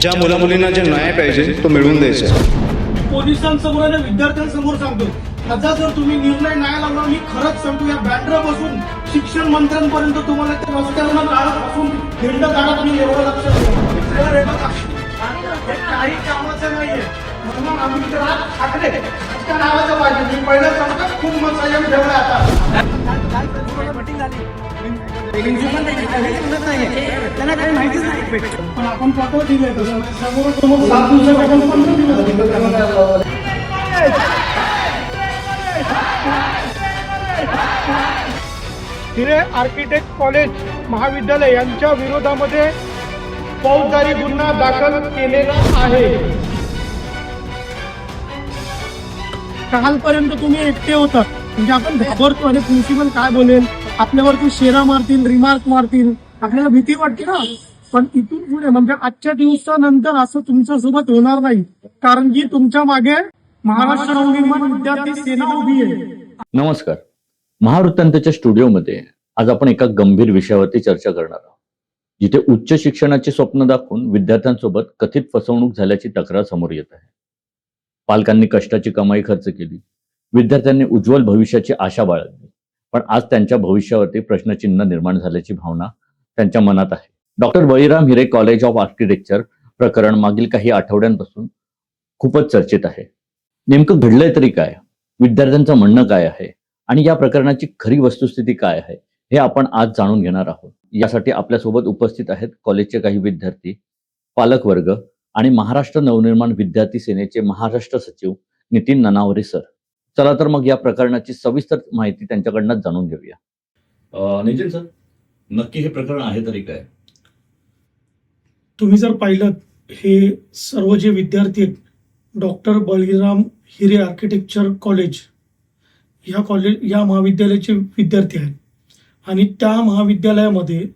ज्या मुलामुलींना जे न्याय पाहिजे तो मिळवून द्यायचा आहे. पोलिसांसमोर आणि विद्यार्थ्यांसमोर सांगतो, आता जर तुम्ही निर्णय नाही लावला, मी खरंच सांगतो या बॅनरपासून शिक्षण मंत्र्यांपर्यंत तुम्हाला त्या रस्त्यावरून काळापासून खिंड काढा. तुम्ही एवढं लक्षात ठेवा. हे बघा, हे काही कामाचं नाहीये. म्हणून आम्ही इथे रात ठाकरे त्या नावाचं पाहिजे. मी पहिलं सांगतो, खूप मत संयम ठेवला आता. पण आपण पाठवा दिले समोर समोर 7 दिवसापासून 15 दिवस. हिरे आर्किटेक्ट कॉलेज महाविद्यालय यांच्या विरोधामध्ये फौजदारी गुन्हा दाखल केलेला आहे. कालपर्यंत तुम्ही एकटे होता, म्हणजे आपण घाबरतो आणि प्रिन्सिपल काय बोलेल, आपल्यावरती शेरा मारतील, रिमार्क मारतील, आपल्याला भीती वाटते ना. पण इथून पुढे म्हणजे आजच्या दिवसानंतर असं तुमच्या सोबत होणार नाही, कारण की तुमच्या मागे महाराष्ट्र नवनिर्माण विद्यार्थी सेना उभी आहे. नमस्कार. महावृत्तांतच्या स्टुडिओमध्ये आज आपण एका गंभीर विषयावरती चर्चा करणार आहोत, जिथे उच्च शिक्षणाचे स्वप्न दाखवून विद्यार्थ्यांसोबत कथित फसवणूक झाल्याची तक्रार समोर येत आहे. पालकांनी कष्टाची कमाई खर्च केली, विद्यार्थ्यांनी उज्ज्वल भविष्याची आशा बाळगली, पण आज त्यांच्या भविष्यावरती प्रश्नचिन्ह निर्माण झाल्याची भावना त्यांच्या मनात आहे. Doctor Baliram Hire college of architecture प्रकरण मागील काही आठवड्यांपासून खूपच चर्चेत आहे. नेमकं घडलंय तरी काय, विद्यार्थ्यांचं म्हणणं काय आहे आणि या प्रकरणाची खरी वस्तुस्थिती काय आहे हे आपण आज जाणून घेणार आहोत. यासाठी आपल्यासोबत उपस्थित आहेत कॉलेजचे काही विद्यार्थी, पालकवर्ग आणि महाराष्ट्र नवनिर्माण विद्यार्थी सेनेचे महाराष्ट्र सचिव नितीन ननावरे सर. चला तर मग या प्रकरणाची सविस्तर माहिती त्यांच्याकडनं जाणून घेऊया. नितीन सर, नक्की हे प्रकरण आहे तरी काय? तुम्ही जर पाहिलं, हे सर्व जे विद्यार्थी आहेत डॉक्टर बळीराम हिरे आर्किटेक्चर कॉलेज या महाविद्यालयाचे विद्यार्थी आहेत. आणि त्या महाविद्यालयामध्ये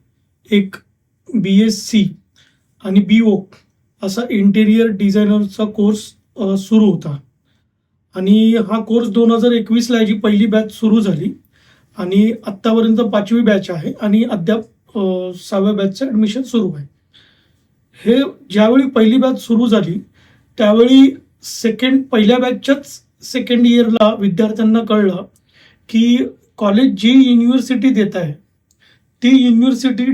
एक BSc आणि BO असा इंटेरियर डिझायनरचा कोर्स सुरू होता. आणि हा कोर्स 2021ला याची पहिली बॅच सुरू झाली आणि आत्तापर्यंत 5वी बॅच आहे आणि अद्याप 6व्या बॅचचं ॲडमिशन सुरू आहे. हे ज्यावेळी पहिली बॅच सुरू झाली त्यावेळी पहिल्या बॅचच्याच सेकंड इयरला विद्यार्थ्यांना कळलं की कॉलेज जी युनिव्हर्सिटी देत आहे ती युनिव्हर्सिटी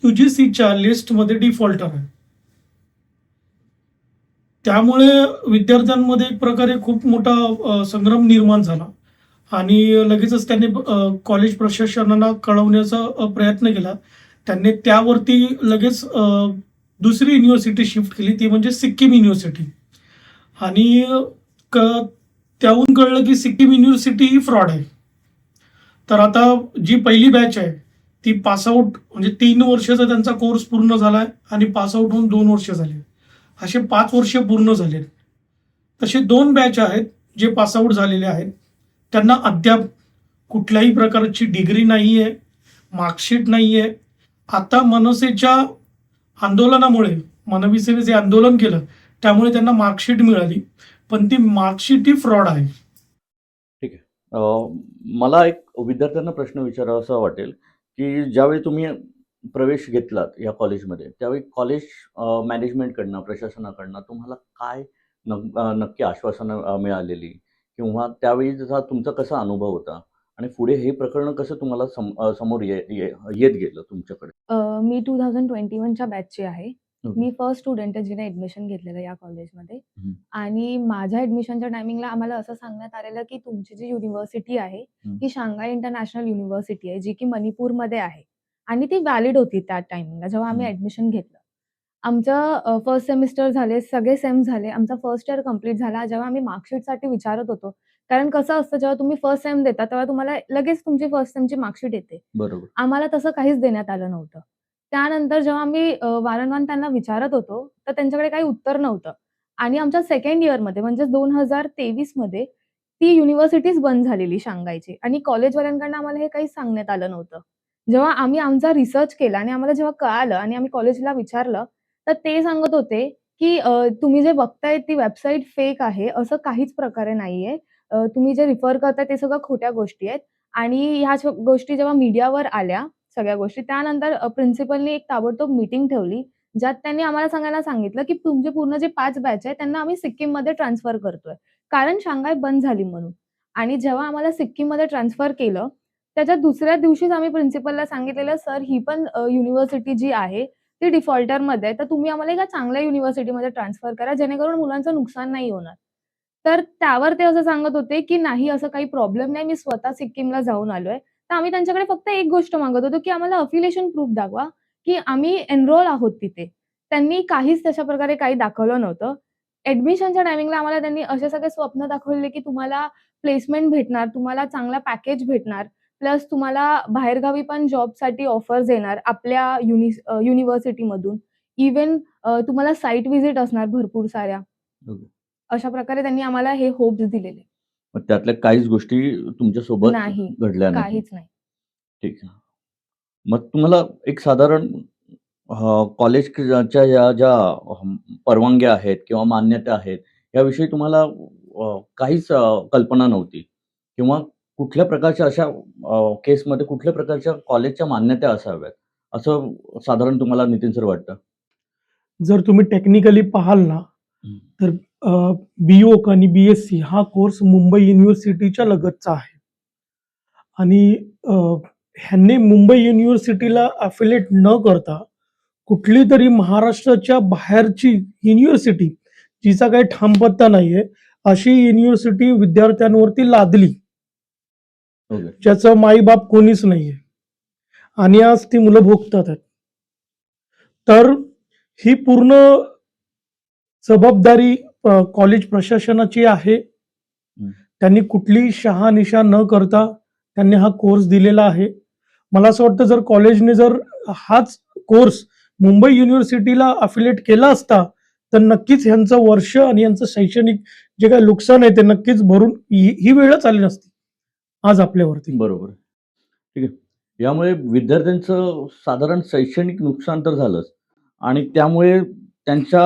UGCच्या लिस्टमध्ये डिफॉल्टर आहे. त्यामुळे विद्यार्थ्यांमध्ये एक प्रकारे खूप मोठा संग्राम निर्माण झाला आणि लगेचच त्यांनी कॉलेज प्रशासनाला कळवण्याचा प्रयत्न केला. त्यांनी त्यावरती लगेच दुसरी युनिव्हर्सिटी शिफ्ट केली, ती म्हणजे सिक्कीम युनिव्हर्सिटी. आणि त्याहून कळलं की सिक्कीम युनिव्हर्सिटी ही फ्रॉड आहे. तर आता जी पहिली बॅच आहे ती पासआउट, म्हणजे 3 वर्षाचा त्यांचा कोर्स पूर्ण झाला आहे आणि पासआउट होऊन 2 वर्ष झाले, असे 5 वर्ष पूर्ण झाले. तसे 2 बॅच आहेत जे पासआउट झालेले आहेत, त्यांना अद्याप कुठल्याही प्रकारची डिग्री नाही आहे, मार्कशीट नाही आहे. आता मनसेच्या आंदोलनामुळे, मनविसेने जे आंदोलन केलं त्यामुळे त्यांना मार्कशीट मिळाली, पण ती मार्कशीट ही फ्रॉड आहे. ठीक आहे. मला एक विद्यार्थ्यांना प्रश्न विचारावासा वाटेल की ज्यावेळी तुम्ही प्रवेश घेतलात या कॉलेजमध्ये, त्यावेळी कॉलेज मॅनेजमेंटकडनं, प्रशासनाकडनं तुम्हाला काय नक्की आश्वासनं मिळालेली, किंवा त्यावेळी जसा तुमचा कसा अनुभव होता आणि पुढे हे प्रकरण कसं तुम्हाला समोर येत गेलं तुमच्याकडे? मी 2021च्या बॅचची आहे. मी फर्स्ट स्टुडंट आहे जिने ॲडमिशन घेतलेलं या कॉलेजमध्ये. आणि माझ्या ॲडमिशनच्या टायमिंगला आम्हाला असं सांगण्यात आलेलं की तुमची जी युनिव्हर्सिटी आहे ही शांघाय इंटरनॅशनल युनिव्हर्सिटी आहे, जी की मणिपूरमध्ये आहे आणि ती व्हॅलिड होती त्या टायमिंगला जेव्हा आम्ही ॲडमिशन घेतलं. आमचं फर्स्ट सेमिस्टर झाले, सगळे सेम झाले. आमचा फर्स्ट इयर कंप्लीट झाला. जेव्हा आम्ही मार्कशीटसाठी विचारत होतो, कारण कसं असतं जेव्हा तुम्ही फर्स्ट सेम देता तेव्हा तुम्हाला लगेच तुमची फर्स्ट सेमची मार्कशीट येते. बरोबर. आम्हाला तसं काहीच देण्यात आलं नव्हतं. त्यानंतर जेव्हा आम्ही वारंवार त्यांना विचारत होतो, तर त्यांच्याकडे काही उत्तर नव्हतं. आणि आमच्या सेकंड इयरमध्ये म्हणजे 2023 मध्ये ती युनिव्हर्सिटीच बंद झालेली शांघायची आणि कॉलेजवाल्यांकडनं आम्हाला हे काहीच सांगण्यात आलं नव्हतं. जेव्हा आम्ही आमचा रिसर्च केला आणि आम्हाला जेव्हा कळालं आणि आम्ही कॉलेजला विचारलं, तर ते सांगत होते की तुम्ही जे बघताय ती वेबसाईट फेक आहे, असं काहीच प्रकारे नाहीये. तुम्ही जे रिफर करताय ते सगळं खोट्या गोष्टी आहेत. आणि ह्या गोष्टी जेव्हा मीडियावर आल्या सगळ्या गोष्टी, त्यानंतर प्रिन्सिपलनी एक ताबडतोब मीटिंग ठेवली ज्यात त्यांनी आम्हाला सगळ्यांना सांगितलं, की तुमचे पूर्ण जे 5 बॅच आहे त्यांना आम्ही सिक्कीममध्ये ट्रान्सफर करतोय. कारण शांघाय बंद झाली म्हणून. आणि जेव्हा आम्हाला सिक्कीममध्ये ट्रान्सफर केलं, त्याच्या दुसऱ्या दिवशीच आम्ही प्रिन्सिपलला सांगितलेलं, "सर ही पण युनिव्हर्सिटी जी आहे ती डिफॉल्टरमध्ये आहे. तर तुम्ही आम्हाला एका चांगल्या युनिव्हर्सिटीमध्ये ट्रान्सफर करा, जेणेकरून मुलांचं नुकसान नाही होणार." तर त्यावर ते असं सांगत होते, की "नाही, असं काही प्रॉब्लेम नाही. मी स्वतः सिक्कीमला जाऊन आलोय." तर आम्ही त्यांच्याकडे फक्त एक गोष्ट मागत होतो, की आम्हाला अफिलिएशन प्रूफ दाखवा, की आम्ही एनरोल आहोत तिथे. त्यांनी काहीच तशा प्रकारे काही दाखवलं नव्हतं. ॲडमिशनच्या टायमिंगला आम्हाला त्यांनी असे सगळे स्वप्न दाखवले, की तुम्हाला प्लेसमेंट भेटणार, तुम्हाला चांगला पॅकेज भेटणार, प्लस तुम्हाला बाहेरगावी पण जॉबसाठी ऑफर्स येणार आपल्या युनिव्हर्सिटीमधून. इव्हन तुम्हाला साइट व्हिजिट असणार भरपूर साऱ्या. ओके. अशा प्रकारे त्यांनी आम्हाला हे होप्स दिलेले. मग त्यातल्या काहीच गोष्टी तुमच्यासोबत नाही, घडल्या नाही. काहीच नाही. ठीक आहे. मग तुम्हाला एक साधारण कॉलेजच्या या ज्या परवानग्या आहेत किंवा मान्यता आहेत, याविषयी तुम्हाला काहीच कल्पना नव्हती किंवा कुठल्या प्रकारच्या अशा केसमध्ये कुठल्या प्रकारच्या कॉलेजच्या मान्यता असाव्यात, असं साधारण तुम्हाला नितीन सर वाटतं? जर तुम्ही टेक्निकली पाहाल ना, हं. तर बी-वोक आणि बी-एससी हा कोर्स मुंबई युनिव्हर्सिटीच्या लगतचा आहे. आणि ह्यांनी मुंबई युनिव्हर्सिटीला अफिलिएट न करता कुठलीतरी महाराष्ट्राच्या बाहेरची युनिव्हर्सिटी, जिचा काही ठाम पत्ता नाहीये, अशी युनिव्हर्सिटी विद्यार्थ्यांवरती लादली, ओके. ज्याचं माई-बाप कोणीच नाहीये. आणि आज ती मुलं भोगतात आहेत. तर ही पूर्ण जबाबदारी कॉलेज प्रशासनाची आहे. हं. त्यांनी कुठलीही शहानिशा न करता त्यांनी हा कोर्स दिलेला आहे. मला असं वाटतं, जर कॉलेजने जर हाच कोर्स मुंबई युनिव्हर्सिटीला अफिलिएट केला असता, तर नक्कीच ह्यांचं वर्ष आणि यांचं शैक्षणिक जे काही नुकसान आहे ते नक्कीच भरून ही वेळच आली नसती आज आपल्यावरती. बरोबर. ठीक आहे. यामुळे विद्यार्थ्यांचं साधारण शैक्षणिक नुकसान तर झालंच आणि त्यामुळे त्यांच्या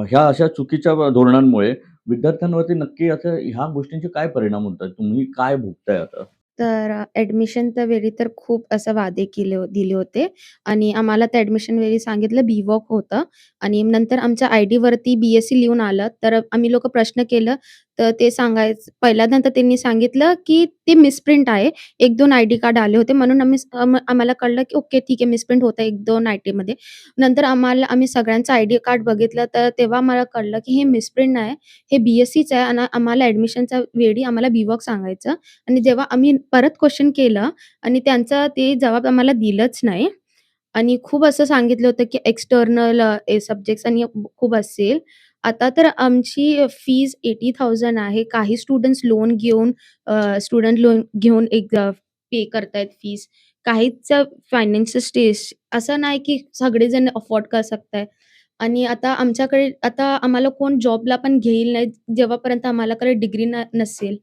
ह्या अशा चुकीच्या धोरणांमुळे विद्यार्थ्यांवरती नक्की आता ह्या गोष्टींचे काय परिणाम होतात? तुम्ही काय भोगताय आता? तर ॲडमिशनच्या वेळी तर खूप असं वादे दिले होते आणि आम्हाला त्या ॲडमिशन वेळी सांगितलं बी-वॉक होतं आणि नंतर आमच्या आय-डीवरती बी-एस-सी लिहून आलं. तर आम्ही लोकं प्रश्न केलं, तर ते पहिल्यांदा तर त्यांनी सांगितलं, की ते मिसप्रिंट आहे. 1-2 आय-डी कार्ड आले होते म्हणून आम्हाला कळलं, की ओके ठीक आहे मिसप्रिंट होतं 1-2 आय-डीमध्ये. नंतर आम्ही सगळ्यांचं आय-डी कार्ड बघितलं, तर तेव्हा मला कळलं, की हे मिसप्रिंट नाही, हे बी-एस-सीच आहे आणि आम्हाला ॲडमिशनच्या वेळी आम्हाला बी-वॉक सांगायचं. आणि जेव्हा आम्ही परत क्वेशन केलं आणि त्यांचा ते जबाब आम्हाला दिलंच नाही आणि खूप असं सांगितलं होतं, की एक्सटर्नल सब्जेक्ट्स आणि खूप असेल. आता तर आमची फीज 80,000 आहे. काही स्टुडंट्स स्टुडंट लोन घेऊन पे करतायत फीस. काहींचं फायनान्शियल स्टेज असं नाही, की सगळेजण अफोर्ड कर सकताय. आणि आता आम्हाला कोण जॉबला पण घेईल नाही, जेव्हापर्यंत आम्हालाकडे डिग्री नसेल.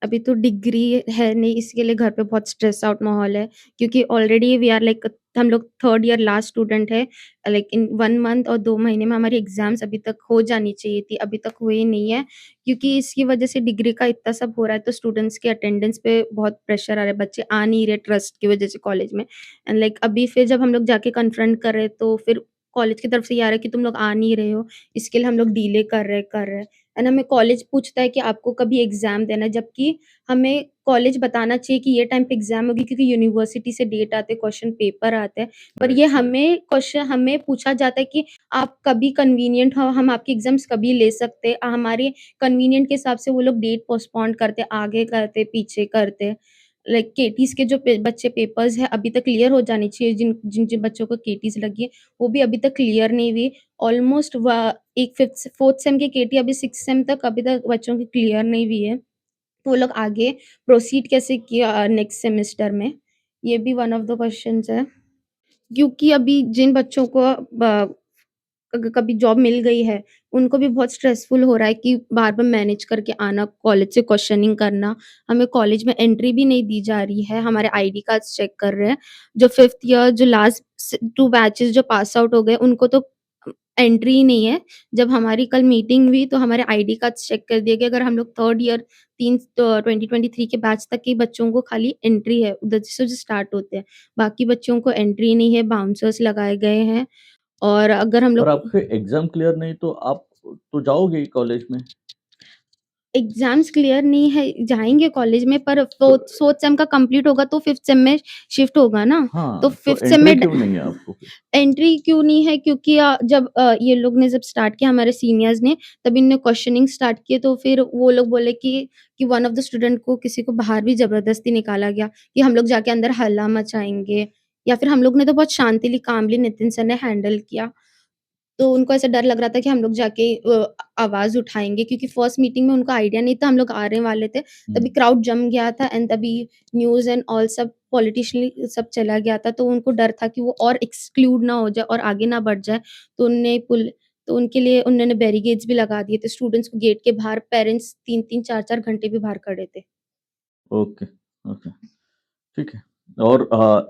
अभी तो डिग्री है नहीं, इसके लिए घर पे बहुत स्ट्रेस आउट माहौल है, क्योंकि ऑलरेडी वी आर लाइक हम लोग 3rd ईयर लास्ट स्टूडेंट है। लाइक इन 1 मंथ और 2 महीने में हमारी एग्ज़ाम्स अभी तक हो जानी चाहिए थी, अभी तक हुई नहीं है, क्योंकि इसकी वजह से डिग्री का इतना सब हो रहा है, तो स्टूडेंट्स के अटेंडेंस पे बहुत प्रेशर आ रहा है, बच्चे आ नहीं रहे ट्रस्ट की वजह से कॉलेज में। एंड लाइक अभी फिर जब हम लोग जाके कन्फ्रंट कर रहे हैं, तो फिर कॉलेज की तरफ से ये आ रहा है कि तुम लोग आ नहीं रहे हो, इसके लिए हम लोग डिले कर रहे हैं। एंड हमें कॉलेज पूछता है कि आपको कभी एग्ज़ाम देना है, जबकि हमें कॉलेज बताना चाहिए कि ये टाइम पे एग्ज़ाम होगी, क्योंकि यूनिवर्सिटी से डेट आते हैं, क्वेश्चन पेपर आते हैं। पर ये हमें पूछा जाता है कि आप कभी कन्वीनिएंट हो, हम आपके एग्ज़ाम्स कभी ले सकते हैं। हमारे कन्वीनिएंट के हिसाब से वो लोग डेट पोस्टपोन करते, आगे करते, पीछे करते। लाइक केटीज़ के जो बच्चे पेपर्स हैं अभी तक क्लियर हो जाने चाहिए, जिन बच्चों को केटीज़ लगी है, वो भी अभी तक क्लियर नहीं हुई। ऑलमोस्ट एक 5th 4th सेम की केटी अभी 6th सेम तक अभी तक बच्चों की क्लियर नहीं हुई है। तो वो लोग आगे प्रोसीड कैसे किया नेक्स्ट सेमेस्टर में? ये भी वन ऑफ द क्वेश्चन्स है। क्योंकि अभी जिन बच्चों को कभी जॉब मिल गई है, उनको भी बहुत स्ट्रेसफुल हो रहा है कि बार-बार मैनेज करके आना, कॉलेज से क्वेश्चनिंग करना। हमें कॉलेज में एंट्री भी नहीं दी जा रही है, हमारे आईडी कार्ड्स चेक कर रहे हैं। जो 5th ईयर जो लास्ट 2 बैचेज़ जो पास आउट हो गए, उनको तो एंट्री ही नहीं है। जब हमारी कल मीटिंग हुई, तो हमारे आईडी कार्ड्स चेक कर दिए गए। अगर हम लोग 3rd ईयर 2023 के बैच तक के बच्चों को खाली एंट्री है, उधर से जो स्टार्ट होते हैं। बाकी बच्चों को एंट्री नहीं है, बाउंसर्स लगाए गए हैं। और अगर हम और लोग आपके एग्जाम क्लियर नहीं तो आप तो जाओगे ही कॉलेज में। एग्ज़ाम्स क्लियर नहीं है, जाएँगे कॉलेज में, पर तो 4th सेम का कंप्लीट होगा तो 5th सेम में शिफ्ट होगा ना। तो हाँ, तो 5th सेम एंट्री में क्यों नहीं है आपको फिर? एंट्री क्यों नहीं है, क्योंकि जब ये लोग ने जब स्टार्ट किया हमारे सीनियर्स ने, तब इनने क्वेश्चनिंग स्टार्ट किए, तो फिर वो लोग बोले कि वन ऑफ द स्टूडेंट को किसी को बाहर भी ज़बरदस्ती निकाला गया कि हम लोग जाके अंदर हल्ला मचाएँगे, या फिर हम लोग ने तो बहुत शांतिली कामली नितिन सर ने हैंडल किया। तो उनको ऐसा डर लग रहा था कि हम लोग जाके आवाज़ उठाएँगे, क्योंकि फर्स्ट मीटिंग में उनको आइडिया नहीं था, हम लोग आने वाले थे। तभी हुँ। क्राउड जम गया था एंड तभी न्यूज़ एंड ऑल सब पॉलिटिशियनली सब चला गया था, तो उनको डर था कि वो और एक्सक्लूड ना हो जाए और आगे ना बढ़ जाए। तो उनके लिए उन्होंने बैरिकेड्स भी लगा दिए थे। स्टूडेंट्स को गेट के बाहर पेरेंट्स 3-3 4-4 घंटे भी बाहर खड़े थे। ओके, ओके, ठीक है। और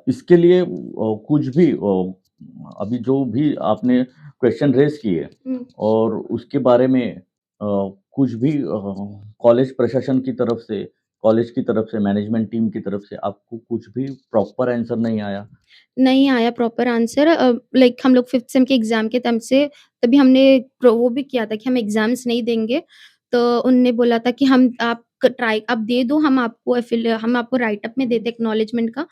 इसके लिए कुछ भी अभी जो भी आपने क्वेश्चन रेज़ किए हुँ। और उसके बारे में कुछ भी कॉलेज प्रशासन की तरफ से, कॉलेज की तरफ से, मैनेजमेंट टीम की तरफ से आपको कुछ भी प्रॉपर आंसर नहीं आया? नहीं आया प्रॉपर आंसर, लाइक हम लोग 5th सेम के एग्ज़ाम के टाइम से तभी हमने वो भी किया था कि हम एग्ज़ाम्स नहीं देंगे। तो उनने बोला था कि आप दे दो, हम आपको राइट अप में देते एक्नॉलेजमेंट का।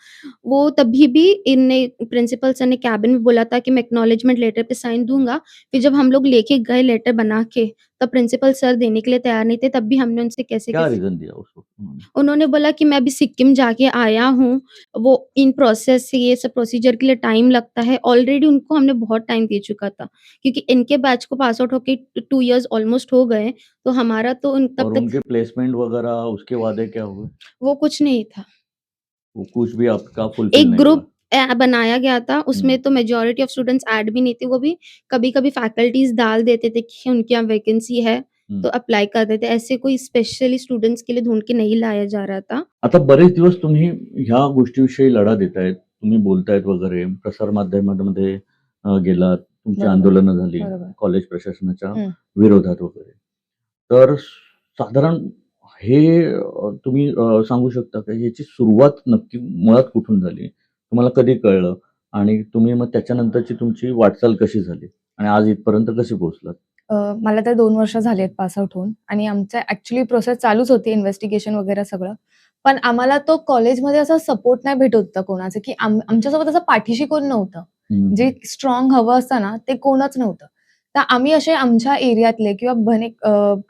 वो तभी भी इनने प्रिंसिपल सर ने केबिन में बोला था कि मैं एक्नॉलेजमेंट लेटर पे साइन दूँगा। फिर जब हम लोग लेके गए लेटर बना के, तब प्रिंसिपल सर देने के लिए तैयार नहीं थे, तब भी हमने उनसे क्या कैसे-कैसे रीज़न दिया उस वक़्त उन्होंने? उन्होंने बोला कि मैं अभी सिक्किम जाके आया हूँ, वो इन प्रोसेस से ये सब प्रोसीजर के लिए टाइम लगता है। ऑलरेडी उनको हमने बहुत टाइम दे चुका था, क्योंकि इनके बैच को pass out okay 2 years almost हो गए, तो हमारा तो उन तब और तक उनके प्लेसमेंट वगैरह उसके वादे क्या हुए? वो कुछ नहीं था। वो कुछ भी आपका फुलफ़िल एक नहीं हुआ? ग्रुप बनाया गया था, उसमें हुँ, तो मेजॉरिटी ऑफ स्टूडेंट्स ऐड भी नहीं थे, वो भी कभी-कभी फैकल्टीज़ डाल देते थे कि उनके यहाँ वैकेंसी है, हं. तो अप्लाई कर देते। ऐसे कोई स्पेशली स्टूडेंट्स के लिए ढूँढ के नहीं लाया जा रहा था। आता बरेच दिवस तुम्ही ह्या गोष्टीविषयी लढा देतायत. तुम्ही बोलतायत वगैरे, प्रसार माध्यमांमध्ये गेलात, तुमची बरोबर, आंदोलनं झाली बरोबर. कॉलेज प्रशासनाच्या हं. विरोधात वगैरे. तर साधारण हे तुम्ही सांगू शकता का याची सुरुवात नक्की मुळात कुठून झाली? तुम्हाला कधी कळलं? आणि तुम्ही मग त्याच्यानंतरची तुमची वाटचाल कशी झाली? आणि आज इथपर्यंत कशी पोहोचलात? मला तर 2 वर्ष झाली आहेत पास आउट होऊन आणि आमचं ॲक्चुअली प्रोसेस चालूच होती इन्व्हेस्टिगेशन वगैरे सगळं. पण आम्हाला तो कॉलेजमध्ये असा सपोर्ट नाही भेटत होता कोणाचा, की आमच्यासोबत असं पाठीशी कोण नव्हतं. हं, जे स्ट्राँग हवं असतं ना, ते कोणच नव्हतं. तर आम्ही असे आमच्या एरियातले किंवा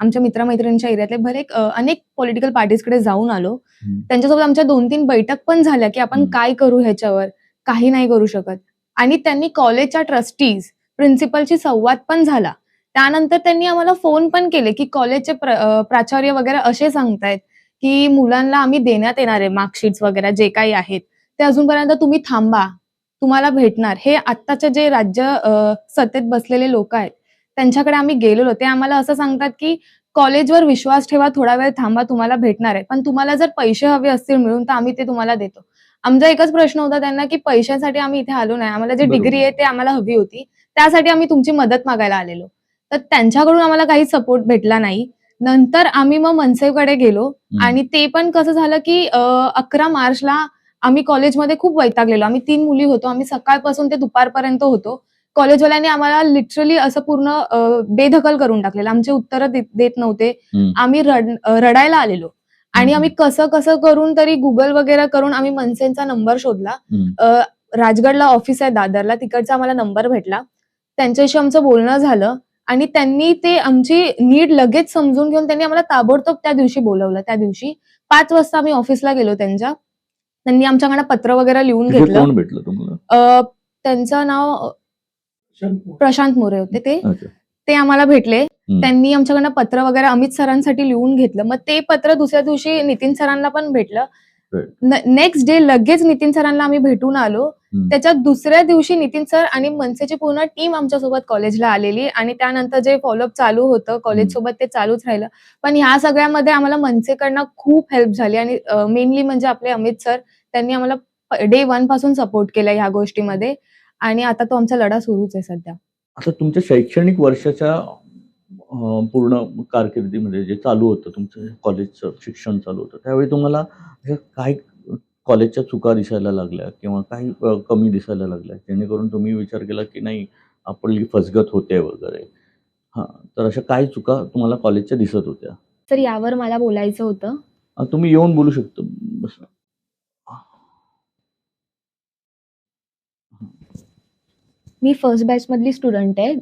आमच्या मित्र-मैत्रिणींच्या एरियातले अनेक पॉलिटिकल पार्टीजकडे जाऊन आलो. हं, त्यांच्यासोबत आमच्या 2-3 बैठक पण झाल्या, की आपण हं, काय करू ह्याच्यावर? काही नाही करू शकत. आणि त्यांनी कॉलेजच्या ट्रस्टीज, प्रिन्सिपलशी संवाद पण झाला. त्यानंतर त्यांनी आम्हाला फोन पण केले, की कॉलेजचे प्राचार्य वगैरे असे सांगतायत, की मुलांना आम्ही देण्यात येणार आहे मार्कशीट्स वगैरे जे काही आहेत. ते अजूनपर्यंत तुम्ही थांबा. तुम्हाला भेटणार. हे आत्ताचे जे सत्तेत बसलेले लोकं आहेत, त्यांच्याकडे आम्ही गेलेलो. ते आम्हाला असं सांगतात, की कॉलेजवर विश्वास ठेवा, थोडा वेळ थांबा, तुम्हाला भेटणार आहे. पण तुम्हाला जर पैसे हवे असतील मिळून, तर आम्ही ते तुम्हाला देतो. आमचा एकच प्रश्न होता त्यांना, की पैशासाठी आम्ही इथे आलो नाही. आम्हाला जी डिग्री बरोबर. आहे, ते आम्हाला हवी होती. त्यासाठी आम्ही तुमची मदत मागायला आलेलो. तर त्यांच्याकडून आम्हाला काही सपोर्ट भेटला नाही. नंतर आम्ही मग मनसेकडे गेलो हं, आणि ते पण कसं झालं, की 11 मार्चला आम्ही कॉलेजमध्ये खूप वैतागलेलो. आम्ही 3 मुली होतो. आम्ही सकाळपासून ते दुपारपर्यंत होतो. कॉलेजवाल्यांनी आम्हाला लिटरली असं पूर्ण बेदखल करून टाकलेलं. आमची उत्तरं देत नव्हते. हं, आम्ही रडायला आलेलो हं, आणि आम्ही हं, कसं-कसं करून तरी Google वगैरे करून आम्ही मनसेचा नंबर शोधला. हं. अ, राजगडला ऑफिस आहे दादरला, तिकडचा आम्हाला नंबर भेटला. त्यांच्याशी आमचं बोलणं झालं आणि त्यांनी ते आमची नीड लगेच समजून घेऊन त्यांनी आम्हाला ताबडतोब त्या दिवशी बोलावलं. त्या दिवशी 5 वाजता आम्ही ऑफिसला गेलो त्यांच्या. त्यांनी आमच्याकडनं पत्र वगैरे लिहून तिथे घेतलं. कोण भेटलं तुम्हाला? त्यांचं नाव प्रशांत मोरे होते ते. अच्छा. ते आम्हाला भेटले. हं, त्यांनी आमच्याकडनं पत्र वगैरे अमित सरांसाठी लिहून घेतलं. मग ते पत्र दुसऱ्या दिवशी नितीन सरांना पण भेटलं. राइट. नेक्स्ट डे लगेच नितीन सरांना आम्ही भेटून आलो. हं, त्याच्या दुसऱ्या दिवशी नितीन सर आणि मनसेची पूर्ण टीम आमच्यासोबत कॉलेजला आलेली आणि त्यानंतर जे फॉलोअप चालू होतं कॉलेजसोबत ते चालूच राहिलं. पण ह्या सगळ्यामध्ये आम्हाला मनसेकडनं खूप हेल्प झाली आणि मेनली म्हणजे आपले अमित सर त्यांनी आम्हाला डे 1 पासून सपोर्ट केला ह्या गोष्टीमध्ये आणि आता तो आमचा लढा सुरूच आहे सध्या. आता तुमच्या शैक्षणिक वर्षाच्या पूर्ण कारकिर्दीमध्ये जे चालू होतं तुमचं कॉलेजचं शिक्षण चालू होतं, त्यावेळी तुम्हाला हे काही कॉलेजच्या चुका दिसायला लागल्या किंवा काही कमी दिसायला लागल्या, जेणेकरून तुम्ही विचार केला की नाही आपली फसगत होते वगैरे. हां, तर अशा काही चुका तुम्हाला कॉलेजच्या दिसत होत्या. तर यावर मला बोलायचं होतं. तुम्ही येऊन बोलू शकता. बसा. मी फर्स्ट बॅचमधली स्टुडंट आहे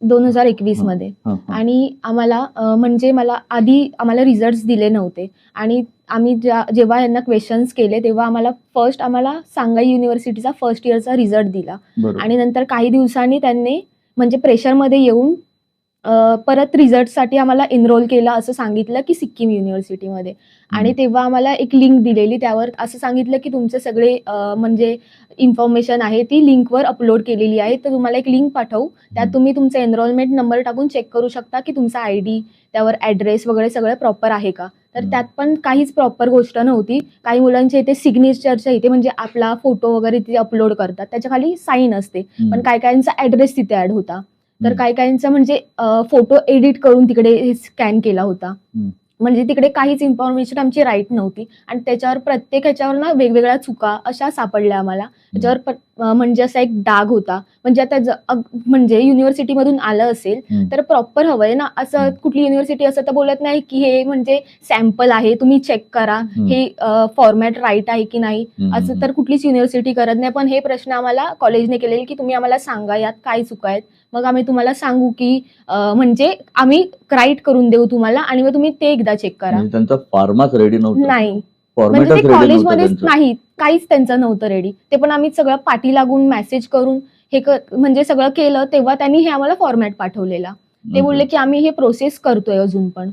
2021 हां, मध्ये. हां, हां. आणि आम्हाला म्हणजे आम्हाला रिझल्ट्स दिले नव्हते आणि आम्ही जेव्हा यांना क्वेश्चन्स केले तेव्हा आम्हाला सांगाई युनिव्हर्सिटीचा फर्स्ट इयरचा रिझल्ट दिला बरोबर. आणि नंतर काही दिवसांनी त्यांनी म्हणजे प्रेशरमध्ये येऊन परत रिझल्टसाठी आम्हाला एनरोल केलं असं सांगितलं की सिक्कीम युनिव्हर्सिटीमध्ये. आणि तेव्हा आम्हाला एक लिंक दिलेली, त्यावर असं सांगितलं की तुमचे सगळे म्हणजे इन्फॉर्मेशन आहे ती लिंकवर अपलोड केलेली आहे, तर तुम्हाला एक लिंक पाठवू, त्यात तुम्ही तुमचा एनरोलमेंट नंबर टाकून चेक करू शकता की तुमचा आयडी, त्यावर ॲड्रेस वगैरे सगळं प्रॉपर आहे का. तर त्यात पण काहीच प्रॉपर गोष्ट नव्हती. काही मुलांच्या इथे सिग्नेचरच्या इथे म्हणजे आपला फोटो वगैरे तिथे अपलोड करतात, त्याच्या खाली साईन असते, पण काही काहींचा ॲड्रेस तिथे ॲड होता. तर काही काहींचा म्हणजे फोटो एडिट करून तिकडे स्कॅन केला होता. म्हणजे तिकडे काहीच इन्फॉर्मेशन आमची राईट नव्हती आणि त्याच्यावर प्रत्येक ह्याच्यावर ना वेगवेगळ्या चुका अशा सापडल्या आम्हाला. त्याच्यावर म्हणजे असा एक डाग होता. म्हणजे आता म्हणजे युनिव्हर्सिटीमधून आलं असेल तर प्रॉपर हवंय ना, असं कुठली युनिव्हर्सिटी असं तर बोलत नाही की हे म्हणजे सॅम्पल आहे, तुम्ही चेक करा हे फॉर्मॅट राईट आहे की नाही, असं तर कुठलीच युनिव्हर्सिटी करत नाही. पण हे प्रश्न आम्हाला कॉलेजने केलेले की तुम्ही आम्हाला सांगा यात काय चुका आहेत, मग आम्ही तुम्हाला सांगू की म्हणजे आम्ही राईट करून देऊ तुम्हाला आणि मग तुम्ही ते एकदा चेक करा. म्हणजे त्यांचा फॉर्माच रेडी नव्हता. नाही, म्हणजे फॉर्मॅटच ते रेडी नव्हतं कॉलेजमध्येच त्यांचं. नाही, काहीच त्यांचं नव्हतं रेडी. ते पण आम्ही सगळं पाठी लागून मेसेज करून म्हणजे सगळं केलं, तेव्हा त्यांनी हे आम्हाला फॉर्मॅट पाठवलेला. ते बोलले की आम्ही हे प्रोसेस करतोय अजून पण.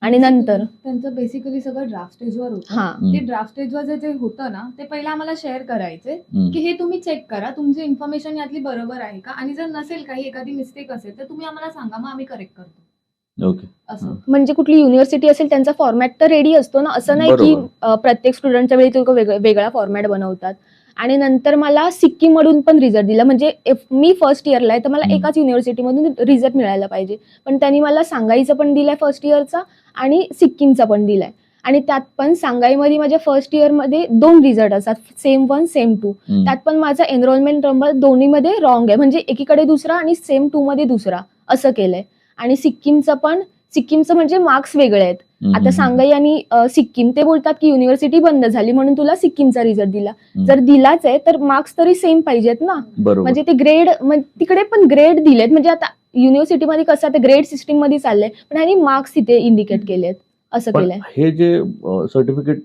आणि नंतर त्यांचं बेसिकली सगळं ड्राफ्ट स्टेजवर होतं. हां. ते ड्राफ्ट स्टेजवर जे होतं ना, ते पहिला आम्हाला शेअर करायचे की हे तुम्ही चेक करा, तुमची इन्फॉर्मेशन यातली बरोबर आहे का, आणि जर नसेल काही एखादी मिस्टेक असेल तर तुम्ही आम्हाला सांगा, मग आम्ही करेक्ट करतो. ओके. असं. म्हणजे कुठली युनिव्हर्सिटी असेल त्यांचा फॉर्मॅट तर रेडी असतो ना, असं नाही की प्रत्येक स्टुडंटच्या वेळी ते वेगळा फॉर्मॅट बनवतात. आणि नंतर मला सिक्कीममधून पण रिझल्ट दिला. म्हणजे मी फर्स्ट इयरला आहे तर मला एकाच युनिव्हर्सिटीमधून रिझल्ट मिळायला पाहिजे, पण त्यांनी मला सांगाईचं पण दिलाय फर्स्ट इयरचा आणि सिक्कीमचा पण दिलाय. आणि त्यात पण सांगाईमध्ये माझ्या फर्स्ट इयरमध्ये 2 रिझल्ट असतात, सेम 1 सेम 2. त्यात पण माझा एनरोलमेंट नंबर दोन्हीमध्ये रॉंग आहे, म्हणजे एकीकडे दुसरा आणि सेम 2 मध्ये दुसरा असं केलंय. आणि सिक्कीमचं म्हणजे मार्क्स वेगळे आहेत. आता सांगाई आणि सिक्कीम ते बोलतात की युनिव्हर्सिटी बंद झाली म्हणून तुला सिक्कीमचा रिझल्ट दिला. जर दिलाच आहे तर मार्क्स तरी सेम पाहिजेत ना. म्हणजे ते ग्रेड तिकडे पण ग्रेड दिलेत. म्हणजे आता युनिव्हर्सिटीमध्ये कसं आता ग्रेड सिस्टीम मध्ये चाललंय, पण ह्यांनी मार्क्स तिथे इंडिकेट केलेत, असं केलंय. हे जे सर्टिफिकेट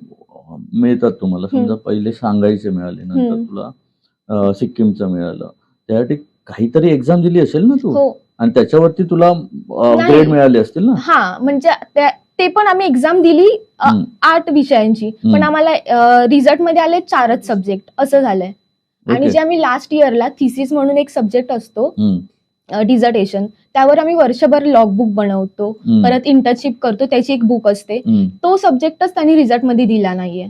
मिळतात तुम्हाला, समजा पहिले सांगायचे मिळाले, नंतर तुला सिक्कीमचं मिळालं, त्यासाठी काहीतरी एक्झाम दिली असेल ना तू, हो. आणि त्याच्यावरती तुला ग्रेड मिळाले असतील ना. हा, म्हणजे ते पण आम्ही एक्झाम दिली 8 विषयांची, पण आम्हाला रिझल्ट मध्ये आले 4च सब्जेक्ट असं झालंय. आणि जे आम्ही लास्ट इयरला थिसिस म्हणून एक सब्जेक्ट असतो, डिझर्टेशन, त्यावर आम्ही वर्षभर लॉगबुक बनवतो, परत इंटर्नशिप करतो, त्याची एक बुक असते, तो सब्जेक्टच त्यांनी रिझल्ट मध्ये दिला नाहीये.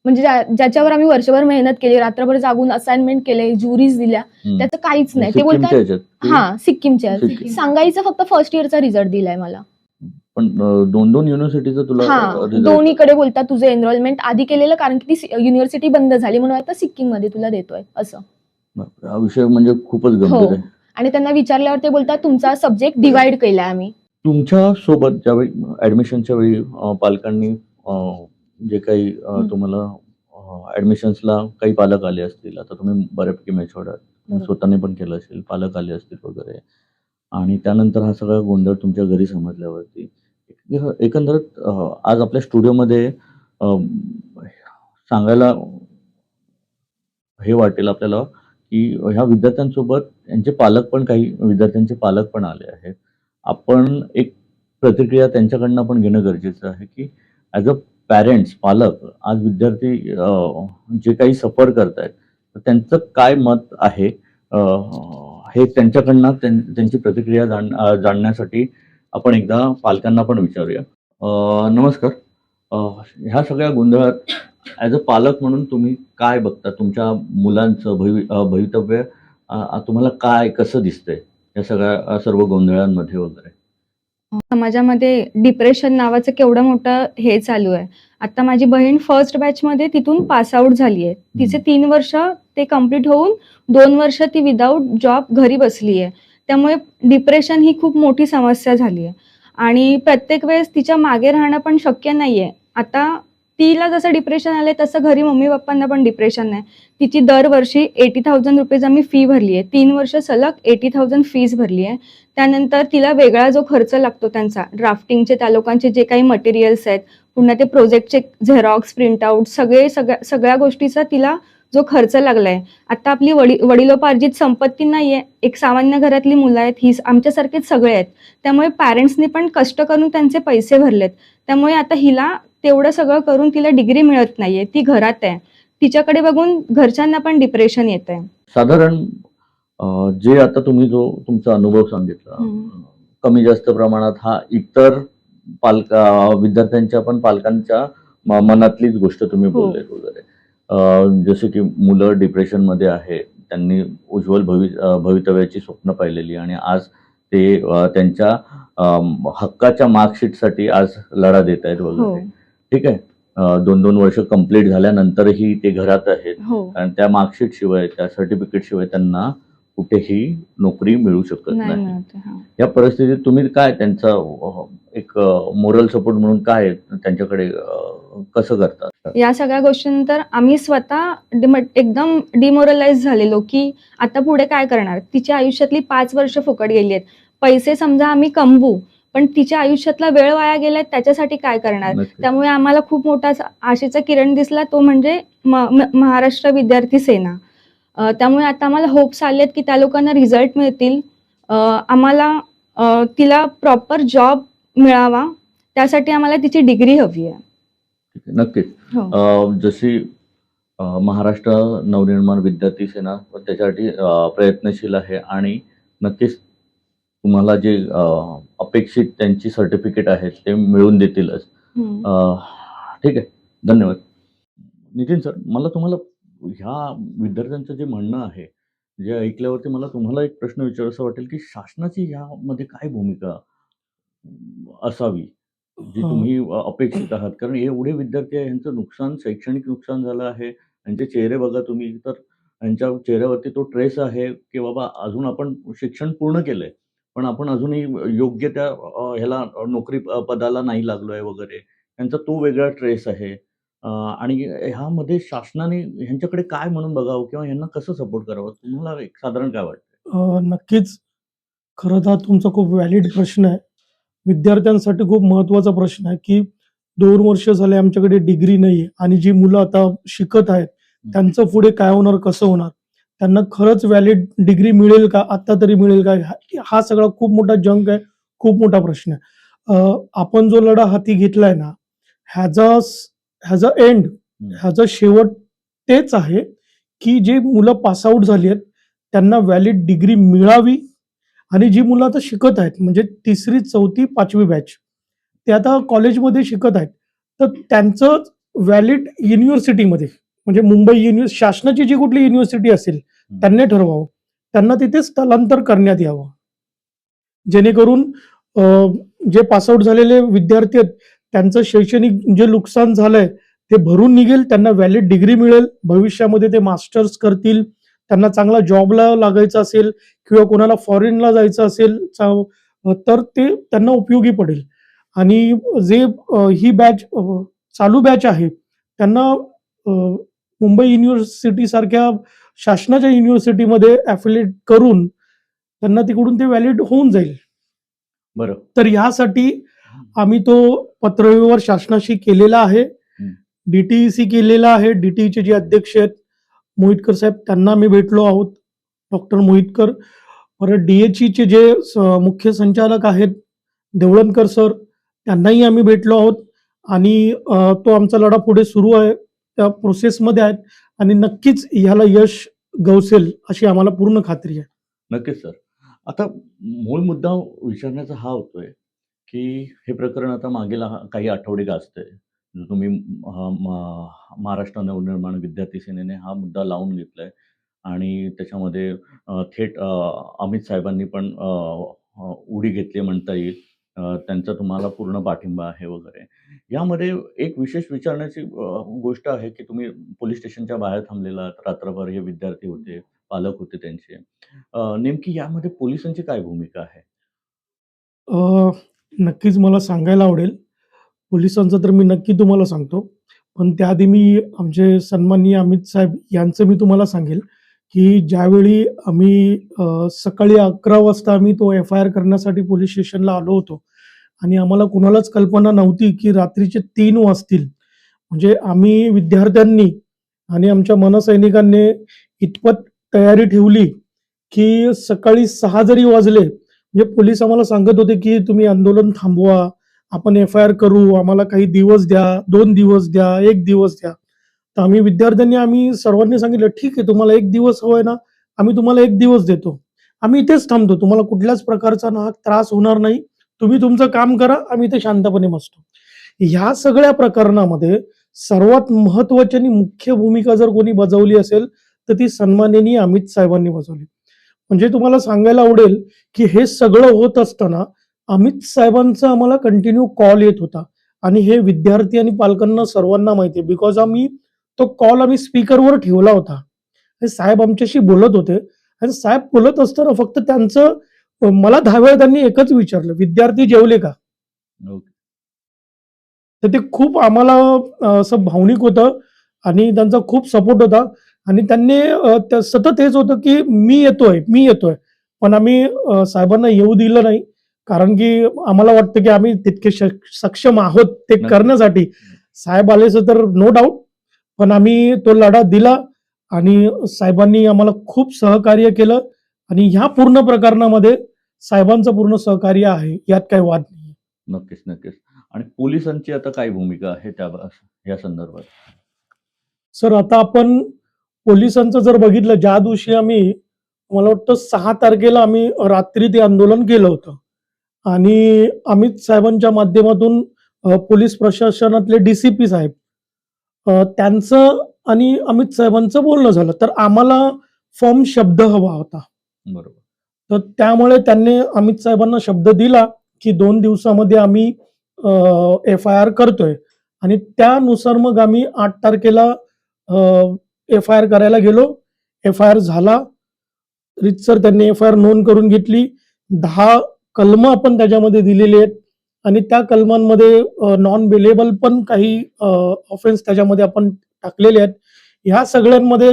म्हणजे ज्याच्यावर आम्ही वर्षभर मेहनत केली, रात्रभर जागून असाइनमेंट केले, ज्युरीज दिल्या, त्याचं काहीच नाही. ते बोलतात सिक्कीमच्या सांगायचं फक्त फर्स्ट इयरचा रिझल्ट दिलाय मला. पण 2 युनिव्हर्सिटीचं तुला दोन्हीकडे बोलतात तुझं एनरोलमेंट आधी केलेलं, कारण की ती युनिव्हर्सिटी बंद झाली म्हणून आता सिक्कीम मध्ये तुला देतोय असं. हा विषय म्हणजे खूपच गंभीर आहे. आणि त्यांना विचारल्यावर ते बोलतात तुमचा सब्जेक्ट डिवाइड केलाय आम्ही. तुमच्या सोबत ज्यावेळी ऍडमिशनच्या वेळी पालकांनी जे काही तुम्हाला ऍडमिशन्सला काही पालक आले असतील, आता तुम्ही बऱ्यापैकी मॅच्युअर्ड आहात, स्वतःने पण केलं असेल, पालक आले असतील वगैरे, आणि त्यानंतर हा सगळा गोंधळ तुमच्या घरी समजल्यावरती एकंदरीत आज आपल्या स्टुडिओमध्ये सांगायला हे वाटेल आपल्याला की ह्या विद्यार्थ्यांसोबत यांचे पालक पण, काही विद्यार्थ्यांचे पालक पण आले आहेत. आपण एक प्रतिक्रिया त्यांच्याकडनं पण घेणं गरजेचं आहे की ॲज अ पॅरेंट्स, पालक, आज विद्यार्थी जे काही सफर करतायत तर त्यांचं काय मत आहे, हे त्यांच्याकडनं त्यांची प्रतिक्रिया जाणण्यासाठी आपण एकदा पालकांना पण विचारूया. नमस्कार. ह्या सगळ्या गोंधळात ॲज अ पालक म्हणून तुम्ही काय बघता? तुमच्या मुलांचं भवितव्य तुम्हाला कसं दिसतंय या सर्व गोंधळांमध्ये वगैरे? समाजामध्ये डिप्रेशन नावाचं केवढं मोठं हे चालू आहे. आता माझी बहीण फर्स्ट बॅचमध्ये तिथून पास आउट झाली आहे. तिचे 3 वर्ष ते कंप्लीट होऊन 2 वर्ष ती विदाऊट जॉब घरी बसली आहे. त्यामुळे डिप्रेशन ही खूप मोठी समस्या झाली आहे आणि प्रत्येक वेळेस तिच्या मागे राहणं पण शक्य नाहीये. आता तिला जसं डिप्रेशन आलंय तसं घरी मम्मी-पप्पांना पण डिप्रेशन आहे. तिची दरवर्षी ₹80,000 आम्ही फी भरली आहे. 3 वर्ष सलग 80,000 फीस भरली आहे. त्यानंतर तिला वेगळा जो खर्च लागतो त्यांचा ड्राफ्टिंगचे त्या लोकांचे जे काही मटेरियल्स आहेत, पुन्हा ते प्रोजेक्टचे झेरॉक्स, प्रिंटआउट सगळ्या गोष्टीचा तिला जो खर्च लागलाय. आता आपली वडिलोपार्जित संपत्ती नाहीये. एक सामान्य घरातली मुलं आहेत, ही आमच्यासारखेच सगळे आहेत. त्यामुळे पॅरेंट्सनी पण कष्ट करून त्यांचे पैसे भरलेत. त्यामुळे आता हिला तेवढं सगळं करून तिला डिग्री मिळत नाहीये. ती घरात आहे. तिच्याकडे बघून घरच्यांना पण डिप्रेशन येतंय. साधारण जे आता तुम्ही जो तुमचा अनुभव सांगितला, कमी जास्त प्रमाणात हा इतर विद्यार्थ्यांच्या पण पालकांच्या मनातलीच गोष्ट तुम्ही हो. बोललेत वगैरे. जसे की मुलं डिप्रेशनमध्ये आहे, त्यांनी उज्ज्वल भवितव्याची स्वप्न पाहिलेली आणि आज ते त्यांच्या हक्काच्या मार्कशीटसाठी आज लढा देत आहेत हो, वगैरे. ठीक आहे. 2-2 वर्ष कंप्लीट झाल्यानंतरही ते घरात आहेत. हो. कारण त्या मार्कशीट शिवाय, त्या सर्टिफिकेट शिवाय त्यांना कुठेही नोकरी मिळू शकत नाही नाही. मिळत. हां. या परिस्थितीत तुम्ही काय त्यांचा एक मोरल सपोर्ट म्हणून काय त्यांच्याकडे कसं करता? या सगळ्या गोष्टीनंतर आम्ही स्वतः एकदम डिमोरलाइज झालेलो, की आता पुढे काय करणार? तिच्या आयुष्यातली 5 वर्ष फुकट गेली आहेत. पैसे समजा आम्ही कमवू, पण तिच्या आयुष्यातला वेळ वाया गेलाय त्याच्यासाठी काय करणार? नक्की. त्यामुळे आम्हाला खूप मोठा आशेचा किरण दिसला, तो म्हणजे महाराष्ट्र विद्यार्थी सेना. त्यामुळे आता आम्हाला होप्स आलेत, की त्या लोकांना रिझल्ट मिळतील. तिला प्रॉपर जॉब मिळावा, त्यासाठी आम्हाला तिची डिग्री हवी आहे. नक्कीच. हो. जशी महाराष्ट्र नवनिर्माण विद्यार्थी सेना त्याच्यासाठी प्रयत्नशील आहे आणि नक्कीच तुम्हाला जे अपेक्षित त्यांची सर्टिफिकेट आहेत ते मिळवून देतीलच. हं. ठीक आहे. धन्यवाद. नितीन सर, मला तुम्हाला ह्या विद्यार्थ्यांचं जे म्हणणं आहे, जे ऐकल्यावरती मला तुम्हाला एक प्रश्न विचारावासा वाटेल, की शासनाची यामध्ये काय भूमिका असावी? जी हां. तुम्ही अपेक्षित आहात? कारण एवढे विद्यार्थी आहे, यांचं नुकसान, शैक्षणिक नुकसान झालं आहे. यांचे चेहरे बघा तुम्ही, तर यांच्या चेहऱ्यावरती तो ट्रेस आहे, की बाबा अजून आपण शिक्षण पूर्ण केलंय, पण आपण अजूनही योग्य त्या ह्याला नोकरी पदाला नाही लागलोय वगैरे. यांचा तो वेगळा ट्रेस आहे. आणि ह्यामध्ये शासनाने ह्यांच्याकडे काय म्हणून बघावं किंवा ह्यांना कसं सपोर्ट करावं? तुम्हाला एक साधारण काय वाटतं? नक्कीच. खरं तर हा तुमचा खूप व्हॅलिड प्रश्न आहे. विद्यार्थ्यांसाठी खूप महत्त्वाचा प्रश्न आहे, की 2 वर्ष झाले आमच्याकडे डिग्री नाहीये आणि जी मुलं आता शिकत आहेत, त्यांचं पुढे काय होणार, कसं होणार? त्यांना खरंच व्हॅलिड डिग्री मिळेल का? आत्ता तरी मिळेल का? हा सगळा खूप मोठा जंक आहे, खूप मोठा प्रश्न आहे. आपण जो लढा हाती घेतलाय ना, ह्याचा एंड, ह्याचा शेवट तेच आहे, की जे मुलं पास आउट झाली आहेत, त्यांना व्हॅलिड डिग्री मिळावी आणि जी मुलं आता शिकत आहेत, म्हणजे 3री, 4थी, 5वी बॅच, ते आता कॉलेजमध्ये शिकत आहेत. तर त्यांचं व्हॅलिड युनिव्हर्सिटीमध्ये, म्हणजे मुंबई शासनाची जी कुठली युनिव्हर्सिटी असेल, त्यांनी ठरवावं. त्यांना तिथे स्थलांतर करण्यात यावं. जेणेकरून जे पास आउट झालेले विद्यार्थी आहेत, त्यांचं शैक्षणिक जे नुकसान झालंय, ते भरून निघेल. त्यांना व्हॅलिड डिग्री मिळेल. भविष्यामध्ये ते मास्टर्स करतील. त्यांना चांगला जॉबला लागायचं असेल किंवा कोणाला फॉरेनला जायचं असेल तर ते त्यांना उपयोगी पडेल. आणि जे ही बॅच चालू बॅच आहे, त्यांना मुंबई युनिव्हर्सिटी सारख्या शासनाच्या युनिव्हर्सिटीमध्ये ॲफिलिएट करून त्यांना तिकडून ते व्हॅलिड होऊन जाईल. बरं. तर ह्यासाठी आम्ही तो पत्रव्यवहार शासनाशी केलेला आहे. DTEC केलेला आहे. DTEचे जे अध्यक्ष आहेत मोहितकर साहेब, त्यांना आम्ही भेटलो आहोत. डॉक्टर मोहितकर. परत DHEचे जे मुख्य संचालक आहेत देवळणकर सर, त्यांनाही आम्ही भेटलो आहोत आणि तो आमचा लढा पुढे सुरू आहे. त्या प्रोसेसमध्ये आहेत आणि नक्कीच ह्याला यश गवसेल अशी आम्हाला पूर्ण खात्री आहे. नक्कीच सर. आता मूळ मुद्दा विचारण्याचा हा होतोय, की हे प्रकरण आता मागील काही आठवडे गाजतंय. तुम्ही महाराष्ट्र नवनिर्माण विद्यार्थी सेनेने हा मुद्दा लावून घेतलाय आणि त्याच्यामध्ये थेट अमित साहेबांनी पण उडी घेतली म्हणता येईल. त्यांचा तुम्हाला पूर्ण पाठिंबा आहे वगैरे. यामध्ये एक विशेष विचारण्याची गोष्ट आहे, की तुम्ही पोलीस स्टेशनच्या बाहेर थांबलेलात, रात्रभर हे विद्यार्थी होते, पालक होते त्यांचे. नेमकी यामध्ये पोलिसांची काय भूमिका आहे? अ, नक्कीच मला सांगायला आवडेल. पोलिसांचं तर मी नक्की तुम्हाला सांगतो. पण त्याआधी मी आमचे सन्माननीय अमित साहेब यांचं मी तुम्हाला सांगेल, की ज्यावेळी आम्ही सकाळी 11 वाजता आम्ही तो एफ-आय-आर करण्यासाठी पोलीस स्टेशनला आलो होतो आणि आम्हाला कुणालाच कल्पना नव्हती, की रात्रीचे 3 वाजतील. म्हणजे आम्ही विद्यार्थ्यांनी आणि आमच्या मनसैनिकांनी इतपत तयारी ठेवली, की सकाळी 6 जरी वाजले, म्हणजे पोलीस आम्हाला सांगत होते, की तुम्ही आंदोलन थांबवा, आपण एफ-आय-आर करू, आम्हाला काही दिवस द्या, 2 दिवस द्या, 1 दिवस द्या. तर आम्ही सर्वांनी सांगितलं, "ठीक आहे, तुम्हाला 1 दिवस हवंय ना, आम्ही तुम्हाला 1 दिवस देतो. आम्ही इथेच थांबतो. तुम्हाला कुठल्याच प्रकारचा त्रास होणार नाही. तुम्ही तुमचं काम करा, आम्ही इथे शांतपणे बसतो." ह्या सगळ्या प्रकरणामध्ये सर्वात महत्त्वाची आणि मुख्य भूमिका जर कोणी बजावली असेल, तर ती सन्माननीय अमित साहेबांनी बजावली. म्हणजे तुम्हाला सांगायला आवडेल, की हे सगळं होत असताना अमित साहेबांचा आम्हाला कंटिन्यू कॉल येत होता आणि हे विद्यार्थी आणि पालकांना सर्वांना माहिती आहे. बिकॉज तो कॉल आम्ही स्पीकरवर ठेवला होता. हे साहेब आमच्याशी बोलत होते आणि साहेब बोलत असताना फक्त मला 10 वेळा त्यांनी एकच विचारलं, "विद्यार्थी जेवले का?" ओके. तर ते खूप आम्हाला असं भावनिक होतं आणि त्यांचा खूप सपोर्ट होता आणि सतत हेच होतं, की "मी येतोय, मी येतोय." पण आम्ही साहेबांना येऊ दिलं नाही. कारण की आम्हाला वाटतं, की आम्ही तितके सक्षम आहोत ते नक्की. करण्यासाठी. साहेब आलेच तर नो डाउट. पण आम्ही तो लढा दिला आणि साहेबांनी आम्हाला खूप सहकार्य केलं आणि ह्या पूर्ण प्रकरणामध्ये साहेबांचं पूर्ण सहकार्य आहे. यात काही वाद नाही. नक्कीच, नक्कीच. आणि पोलिसांची आता काय भूमिका आहे या संदर्भात? सर आता आपण पोलिसांचं जर बघितलं, ज्या दिवशी मला वाटतं 6 तारखेला आम्ही रात्री ते आंदोलन केलं होतं आणि अमित साहेबांच्या माध्यमातून पोलीस प्रशासनातले डी-सी-पी साहेब त्यांचं आणि अमित साहेबांचं बोलणं झालं. तर आम्हाला फर्म शब्द हवा होता. बरोबर. तर त्यामुळे त्यांनी अमित साहेबांना शब्द दिला, की 2 दिवसामध्ये आम्ही एफ-आय-आर करतोय आणि त्यानुसार मग आम्ही 8 तारखेला एफ-आय-आर करायला गेलो. एफ-आय-आर झाला. रीतसर त्यांनी एफ-आय-आर नोंद करून घेतली. 10 कलमं आपण त्याच्यामध्ये दिलेली आहेत आणि त्या कलमांमध्ये नॉन बेलेबल पण काही ऑफेन्स त्याच्यामध्ये आपण टाकलेले आहेत. ह्या सगळ्यांमध्ये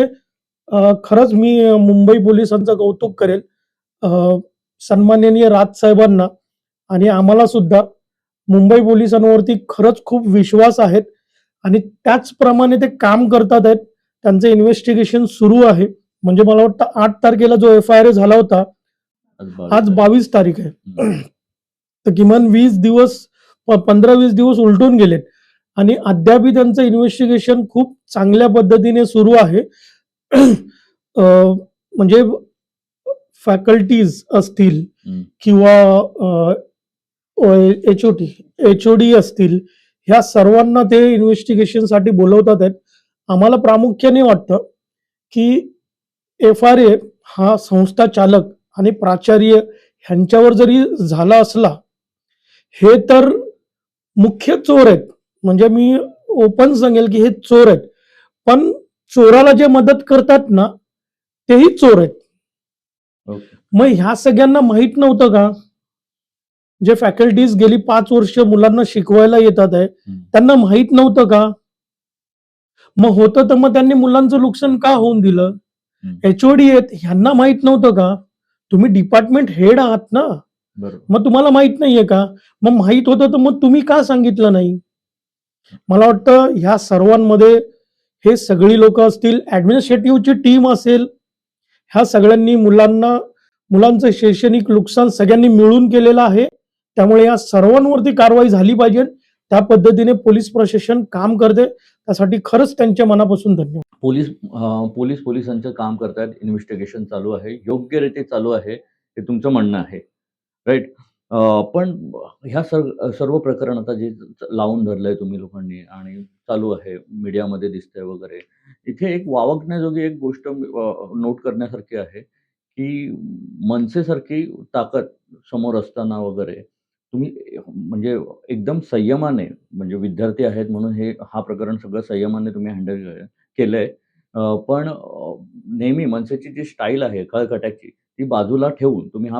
खरंच मी मुंबई पोलिसांचं कौतुक करेल. अ, सन्माननीय राज साहेबांना आणि आम्हाला सुद्धा मुंबई पोलिसांवरती खरंच खूप विश्वास आहेत आणि त्याचप्रमाणे ते काम करतात आहेत. त्यांचं इन्व्हेस्टिगेशन सुरू आहे. म्हणजे मला वाटतं 8 तारखेला जो एफ-आय-आर झाला होता, आज 22 तारीख आहे. तर किमान 20 दिवस 15-20 दिवस उलटून गेलेत आणि अद्यापही त्यांचं इन्व्हेस्टिगेशन खूप चांगल्या पद्धतीने सुरू आहे. अ, म्हणजे फॅकल्टीज असतील हं. किंवा एच-ओ-डी असतील, ह्या सर्वांना ते इन्व्हेस्टिगेशनसाठी बोलवतात आहेत. आम्हाला प्रामुख्याने वाटतं, की एफ-आर-ए हा संस्था चालक आणि प्राचार्य ह्यांच्यावर जरी झाला असला, हे तर मुख्य चोर आहेत. म्हणजे मी ओपन सांगेल, की हे चोर आहेत. पण चोराला जे मदत करतात ना, तेही चोर आहेत. ओके. मग ह्या सगळ्यांना माहीत नव्हतं का? जे फॅकल्टीज गेली 5 वर्ष मुलांना शिकवायला येतात आहे, त्यांना माहीत नव्हतं का? मग होतं तर मग त्यांनी मुलांचं नुकसान का होऊन दिलं? हं. एच-ओ-डी आहेत, ह्यांना माहीत नव्हतं का? तुम्ही डिपार्टमेंट हेड आहात ना, बरोबर. मग तुम्हाला माहीत नाहीये का? मग माहीत होतं तर मग तुम्ही का सांगितलं नाही? मला वाटतं ह्या सर्वांमध्ये हे सगळी लोकं असतील, ॲडमिनिस्ट्रेटिव्हची टीम असेल, ह्या सगळ्यांनी मुलांचं शैक्षणिक नुकसान सगळ्यांनी मिळून केलेलं आहे. त्यामुळे या सर्वांवरती कारवाई झाली पाहिजे. त्या पद्धतीने पोलीस प्रशासन काम करते. त्यासाठी खरंच त्यांच्या मनापासून धन्यवाद. पोलिसांचं काम करतायत, इन्व्हेस्टिगेशन चालू आहे, योग्यरीत्या चालू आहे, हे तुमचं म्हणणं आहे, राइट? पण ह्या सर्व प्रकरण आता जे लावून धरलंय तुम्ही लोकांनी आणि चालू आहे, मीडियामध्ये दिसतंय वगैरे. इथे एक वावगण्याजोगी एक गोष्ट नोट करण्यासारखी आहे, की मनसेसारखी ताकद समोर असताना वगैरे तुम्ही म्हणजे एकदम संयमाने, म्हणजे विद्यार्थी आहेत म्हणून हा प्रकरण सगळं संयमाने तुम्ही हँडल केलंय. पण नेहमी मनसेची जी स्टाईल आहे खळखट्याची, ती बाजूला ठेवून तुम्ही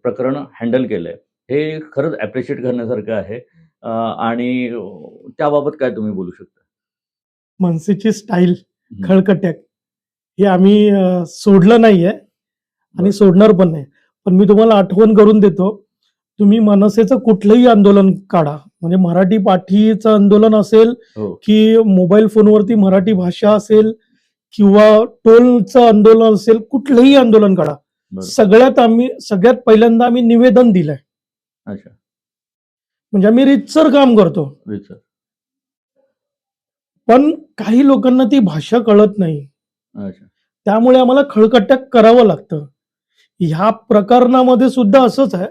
प्रकरण हँडल केलंय. हे खरंच ॲप्रिशिएट करण्यासारखं आहे. आणि त्याबाबत काय तुम्ही बोलू शकता? मनसेची स्टाईल हं. खळकट्याक हे आम्ही सोडलं नाहीये आणि बरं. सोडणार पण नाही. पण मी तुम्हाला आठवण करून देतो, तुम्ही मनसेचं कुठलंही आंदोलन काढा, म्हणजे मराठी पाठीचं आंदोलन असेल हो. की मोबाईल फोनवरती मराठी भाषा असेल किंवा टोलचं आंदोलन असेल, कुठलंही आंदोलन काढा. बरं. सगळ्यात पहिल्यांदा आम्ही निवेदन दिलंय. अच्छा. म्हणजे आम्ही रीतसर काम करतो. विचार. पण काही लोकांना ती भाषा कळत नाही. अच्छा. त्यामुळे आम्हाला खळकट्याक करावं लागतं. ह्या प्रकरणामध्ये सुद्धा असंच आहे.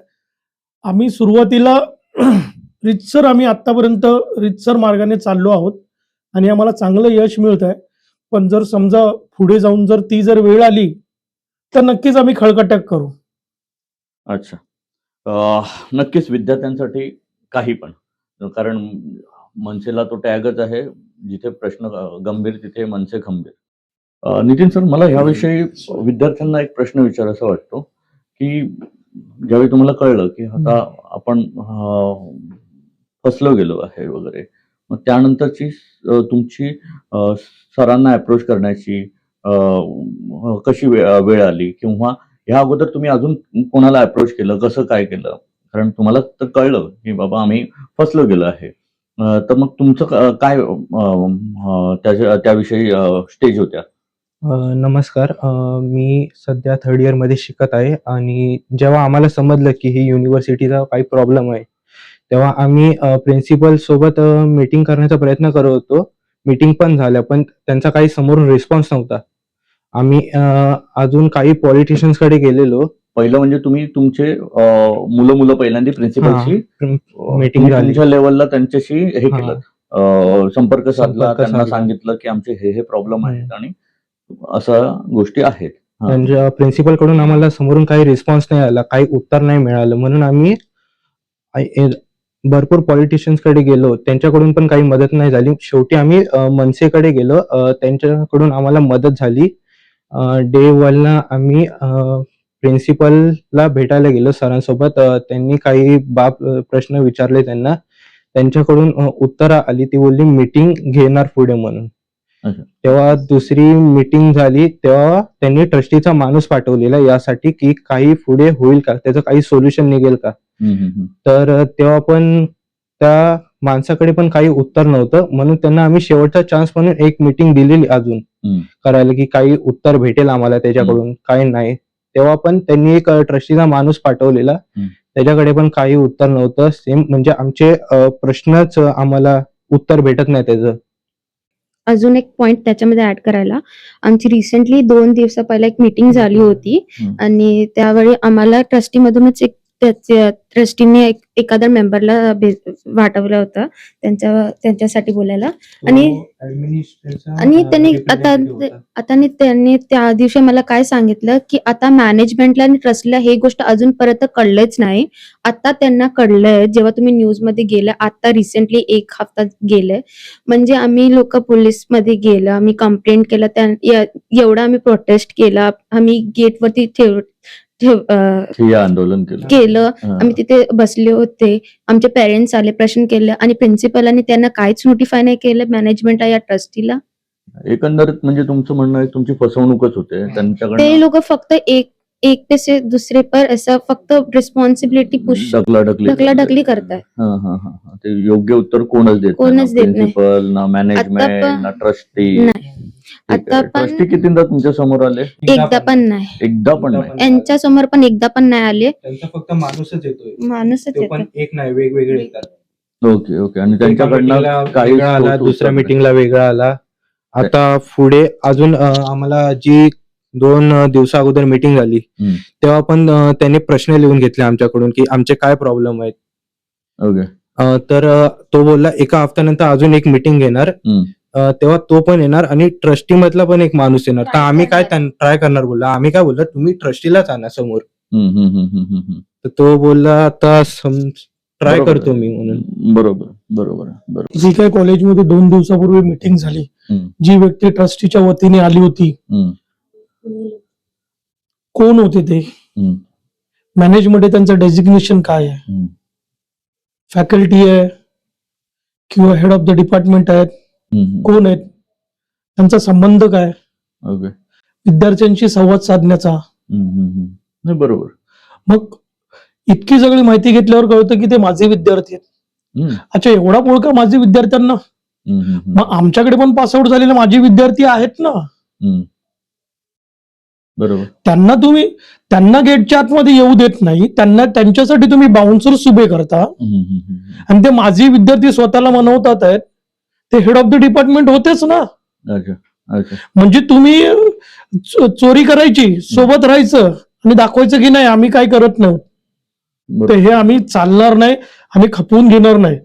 आम्ही सुरुवातीला रीतसर आम्ही आत्तापर्यंत रीतसर मार्गाने चाललो आहोत आणि आम्हाला चांगलं यश मिळत आहे. पण जर समजा पुढे जाऊन ती वेळ आली, तर नक्कीच आम्ही खळकट्याक करू. अच्छा. नक्कीच विद्यार्थ्यांसाठी काही पण. कारण मनसेला तो टॅगच आहे, जिथे प्रश्न गंभीर तिथे मनसे खंबीर. नितीन सर, मला ह्याविषयी विद्यार्थ्यांना एक प्रश्न विचारायचा वाटतो, की ज्यावेळी तुम्हाला कळलं की आता आपण फसलो गेलो आहे वगैरे, मग त्यानंतरची तुमची सरांना अप्रोच करण्याची कशी वेळ आली, किंवा ह्या अगोदर तुम्ही अजून कोणाला अप्रोच केलं, कसं काय केलं? कारण तुम्हाला तर कळलं की बाबा आम्ही फसलो गेलो आहे. तर मग तुमचं काय त्याविषयी स्टेज होत्या? नमस्कार. मी सध्या 3rd इयरमध्ये शिकत आहे आणि जेव्हा आम्हाला समजलं की ही युनिव्हर्सिटीचा काही प्रॉब्लेम आहे, तेव्हा आम्ही प्रिन्सिपल सोबत मीटिंग करण्याचा प्रयत्न करत होतो. मीटिंग पण झाल्या, पण त्यांचा काही समोरून रिस्पॉन्स नव्हता. आम्ही अजून काही पॉलिटिशियन्सकडे गेलेलो. पहिलं म्हणजे तुम्ही तुमचे मुलं पहिल्यांदा प्रिन्सिपलशी मीटिंग झाली. तुमच्या लेवलला त्यांच्याशी हे हां. केलं, संपर्क साधला, संपर्क त्यांना साधला. सांगितलं की आमचे हे प्रॉब्लेम आहेत आणि अशा गोष्टी आहेत. हां. त्यांच्या प्रिन्सिपलकडून आम्हाला समोरून काही रिस्पॉन्स नाही आला, काही उत्तर नाही मिळालं. म्हणून आम्ही भरपूर पॉलिटिशियन्सकडे गेलो. त्यांच्याकडून पण काही मदत नाही झाली. शेवटी आम्ही मनसेकडे गेलो. त्यांच्याकडून आम्हाला मदत झाली. डे 1ला आम्ही प्रिन्सिपलला भेटायला गेलो सरांसोबत. त्यांनी काही प्रश्न विचारले त्यांना. त्यांच्याकडून उत्तरं आली. ती बोलली मीटिंग घेणार पुढे म्हणून. अच्छा. तेव्हा दुसरी मीटिंग झाली, तेव्हा त्यांनी ट्रस्टीचा माणूस पाठवलेला यासाठी की काही पुढे होईल का, त्याचं काही सोल्युशन निघेल का. तर तेव्हा पण त्या माणसाकडे पण काही उत्तर नव्हतं. म्हणून त्यांना आम्ही शेवटचा चान्स म्हणून एक मीटिंग दिलेली अजून करायला, की काही उत्तर भेटेल आम्हाला त्याच्याकडून. काही नाही. तेव्हा पण त्यांनी एक ट्रस्टीचा माणूस पाठवलेला. त्याच्याकडे पण काही उत्तर नव्हतं. सेम म्हणजे आमचे प्रश्नच आम्हाला उत्तर भेटत नाही त्याचं. अजून एक पॉइंट त्याच्यामध्ये ऍड करायला, आमची रिसेंटली 2 दिवसा पहिला एक मीटिंग झाली होती आणि त्यावेळी आम्हाला ट्रस्टीमधूनच ट्रस्टीने एखाद्या मेंबरला वाटवलं होतं त्यांच्यासाठी बोलायला. आणि त्यांनी त्या दिवशी मला काय सांगितलं की आता मॅनेजमेंटला आणि ट्रस्टला हे गोष्ट अजूनपर्यंत कळलंच नाही. आता त्यांना कळलंय, जेव्हा तुम्ही न्यूज मध्ये गेलं, आता रिसेंटली 1 हफ्ता गेले. म्हणजे आम्ही लोक पोलीसमध्ये गेलं, आम्ही कंप्लेंट केलं, एवढं आम्ही प्रोटेस्ट केला, आम्ही गेटवरती आंदोलन केलं. आम्ही तिथे बसले होते. आमचे पेरेंट्स आले, प्रश्न केले आणि प्रिन्सिपलांनी त्यांना काहीच नोटिफाय नाही केलं मॅनेजमेंटला या ट्रस्टीला. एकंदरीत म्हणजे तुमचं म्हणणं आहे तुमची फसवणूकच होते त्यांच्याकडे. ते लोक फक्त एक पे से दुसरे पर असं फक्त रिस्पॉन्सिबिलिटी ढकलाढकली करताय. ते योग्य उत्तर कोणच देत नाही. प्रिन्सिपल ना मॅनेजमेंट ना ट्रस्टी. आता पण ट्रस्टी कितींदा तुमच्या समोर आले? एकदा पण नाही. यांच्या समोर पण एकदा पण नाही आले. त्यांचा फक्त माणूसच येतोय. माणूसच तो पण एक नाही, वेगवेगळे येतात. ओके. आणि त्यांच्याकडनं काही वेगळा आला, दुसऱ्या मीटिंगला वेगळा आला. आता पुढे अजून आम्हाला जी 2 दिवसा अगोदर मीटिंग झाली, तेव्हा पण त्यांनी प्रश्न लिहून घेतले आमच्याकडून की आमचे काय प्रॉब्लेम आहेत. ओके. तर तो बोलला 1 हफ्त्यानंतर अजून एक मीटिंग घेणार. तेव्हा तो पण येणार आणि ट्रस्टी मधला पण एक माणूस येणार. तर आम्ही काय ट्राय करणार बोलला. आम्ही काय बोललो, तुम्ही ट्रस्टीलाच आणा समोर. तर तो बोलला आता ट्राय बरोबर करतो आहे. मी म्हणून. बरोबर. जी काही कॉलेजमध्ये 2 दिवसापूर्वी मीटिंग झाली, हम्म. जी व्यक्ती ट्रस्टीच्या वतीने आली होती, हम्म. कोण होते ते, हम्म. मॅनेजमध्ये त्यांचं डेजिग्नेशन काय आहे, हम्म. फॅकल्टी आहे किंवा हेड ऑफ द डिपार्टमेंट आहेत, हम्म. कोण आहेत, त्यांचा संबंध काय, ओके. विद्यार्थ्यांशी संवाद साधण्याचा. नाही, बरोबर. मग इतकी सगळी माहिती घेतल्यावर कळतं की ते माझे विद्यार्थी आहेत. हम्म. अच्छा, एवढा पोळका माझे विद्यार्थ्यांना. मग आमच्याकडे पण पासआउट झालेले माझे विद्यार्थी आहेत ना, बरोबर. त्यांना गेटच्या आतमध्ये येऊ देत नाही, त्यांच्यासाठी तुम्ही बाउन्सर्स उभे करता आणि ते माझे विद्यार्थी स्वतःला मनवतात आहेत, ते हेड ऑफ द डिपार्टमेंट होतेच ना. अच्छा. म्हणजे तुम्ही चोरी करायची, सोबत राहायचं आणि दाखवायचं की नाही आम्ही काय करत नाही, तर हे आम्ही चालणार नाही, आम्ही खपवून घेणार नाही.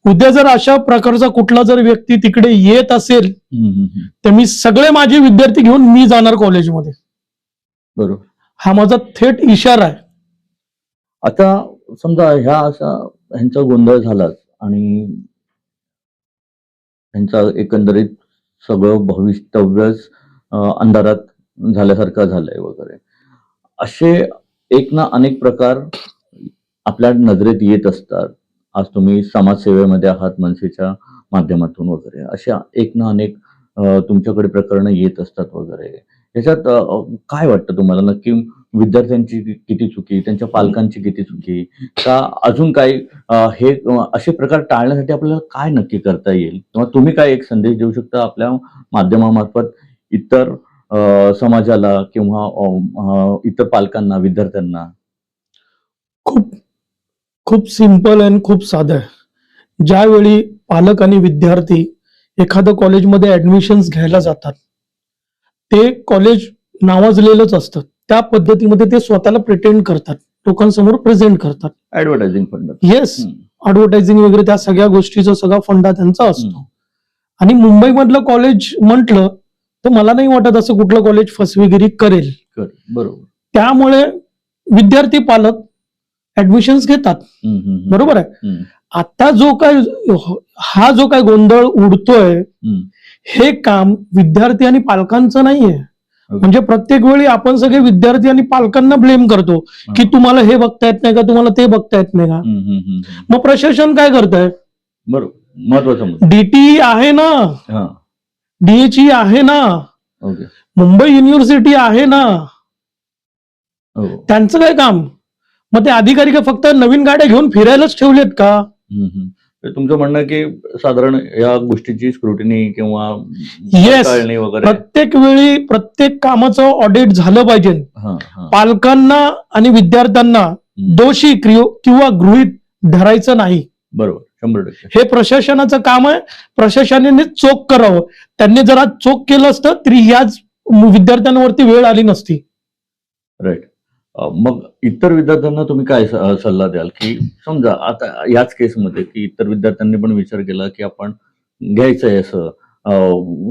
उद्या जर अशा प्रकारचा कुठला जर व्यक्ती तिकडे येत असेल तर मी सगळे माझे विद्यार्थी घेऊन मी जाणार कॉलेजमध्ये. बरोबर. हा माझा थेट इशारा आहे. आता समजा ह्यांचा गोंधळ झालाच आणि ह्यांचा एकंदरीत सगळं भवितव्यच अंधारात झाल्यासारखं झालंय वगैरे, असे एक ना अनेक प्रकार आपल्या नजरेत येत असतात. आज तुम्ही समाजसेवेमध्ये आहात मनसेच्या माध्यमातून वगैरे, अशा एक ना अनेक तुमच्याकडे प्रकरणं येत असतात वगैरे. याच्यात काय वाटतं तुम्हाला, नक्की विद्यार्थ्यांची किती चुकी, त्यांच्या पालकांची किती चुकी, का अजून काही हे असे प्रकार टाळण्यासाठी आपल्याला काय नक्की करता येईल, किंवा तुम्ही काय एक संदेश देऊ शकता आपल्या माध्यमामार्फत इतर समाजाला किंवा इतर पालकांना, विद्यार्थ्यांना? खूप सिंपल आणि खूप साधं आहे. ज्यावेळी पालक आणि विद्यार्थी एखादं कॉलेजमध्ये ऍडमिशन घ्यायला जातात, ते कॉलेज नावाजलेलंच असतं, त्या पद्धतीमध्ये ते स्वतःला प्रिटेंड करतात, लोकांसमोर प्रेझेंट करतात. Advertising fund. येस, ऍडव्हर्टायझिंग वगैरे त्या सगळ्या गोष्टीचा सगळा फंडा त्यांचा असतो. आणि मुंबईमधलं कॉलेज म्हटलं तर मला नाही वाटत असं कुठलं कॉलेज फसवेगिरी करेल. बरोबर. त्यामुळे विद्यार्थी पालक ऍडमिशन घेतात, बरोबर आहे. आता हा जो काय गोंधळ उडतोय, हे काम विद्यार्थी आणि पालकांचं नाहीये. म्हणजे प्रत्येक वेळी आपण सगळे विद्यार्थी आणि पालकांना ब्लेम करतो की तुम्हाला हे बघता येत नाही का, तुम्हाला ते बघता येत नाही का. मग प्रशासन काय करतंय? बरोबर, महत्वाचा मुद्दा. डीटी आहे ना, डीएचई आहे ना, मुंबई युनिव्हर्सिटी आहे ना, त्यांचं काय काम? मग ते अधिकारी का फक्त नवीन गाड्या घेऊन फिरायलाच ठेवलेत का? तुमचं म्हणणं की साधारण या गोष्टीची स्क्रुटिनी किंवा येस, पडताळणी वगैरे प्रत्येक वेळी प्रत्येक कामाचं ऑडिट झालं पाहिजे. पालकांना आणि विद्यार्थ्यांना दोषी किंवा गृहीत धरायचं नाही. बरोबर, 100%. हे प्रशासनाचं काम आहे. प्रशासनाने चोख करावं. त्यांनी जरा चोख केलं असतं तरी याच विद्यार्थ्यांवरती वेळ आली नसती. राईट. मग इतर विद्यार्थ्यांना तुम्ही काय सल्ला द्याल, की समजा आता याच केसमध्ये की इतर विद्यार्थ्यांनी पण विचार केला की आपण घ्यायचंय असं,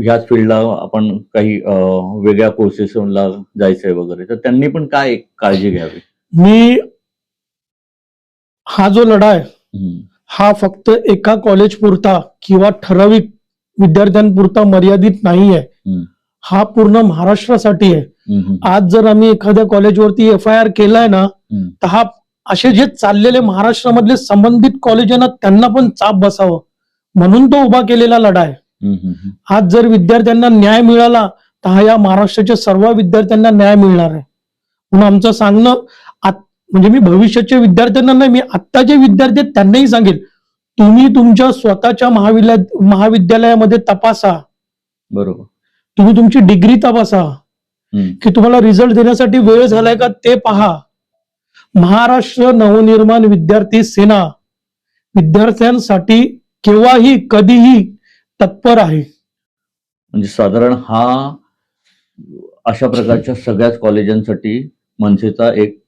ह्याच फील्डला आपण काही वेगळ्या कोर्सेसला जायचंय वगैरे, तर त्यांनी पण काय काळजी घ्यावी? हा जो लढा आहे हा फक्त एका कॉलेज पुरता किंवा ठराविक विद्यार्थ्यांपुरता मर्यादित नाही आहे. हा पूर्ण महाराष्ट्रासाठी आहे. आज जर आम्ही एखाद्या कॉलेजवरती FIR केलाय ना, तर हा असे जे चाललेले महाराष्ट्रामधले संबंधित कॉलेज आहे ना, त्यांना पण चाप बसावं म्हणून तो उभा केलेला लढा आहे. आज जर विद्यार्थ्यांना न्याय मिळाला तर हा या महाराष्ट्राच्या सर्व विद्यार्थ्यांना न्याय मिळणार आहे. म्हणून आमचं सांगणं, म्हणजे मी भविष्याच्या विद्यार्थ्यांना नाही, मी आत्ता जे विद्यार्थी आहेत त्यांनाही सांगेल, तुम्ही तुमच्या स्वतःच्या महाविद्यालयामध्ये तपासा. बरोबर. तुम्ही तुमची डिग्री तपासा की तुम्हाला रिझल्ट देण्यासाठी वेळ झालाय का ते पहा. महाराष्ट्र नवनिर्माण विद्यार्थी सेना विद्यार्थ्यांसाठी केव्हाही कधीही तत्पर आहे. म्हणजे साधारण हा अशा प्रकारच्या सगळ्याच कॉलेजांसाठी मनसेचा एक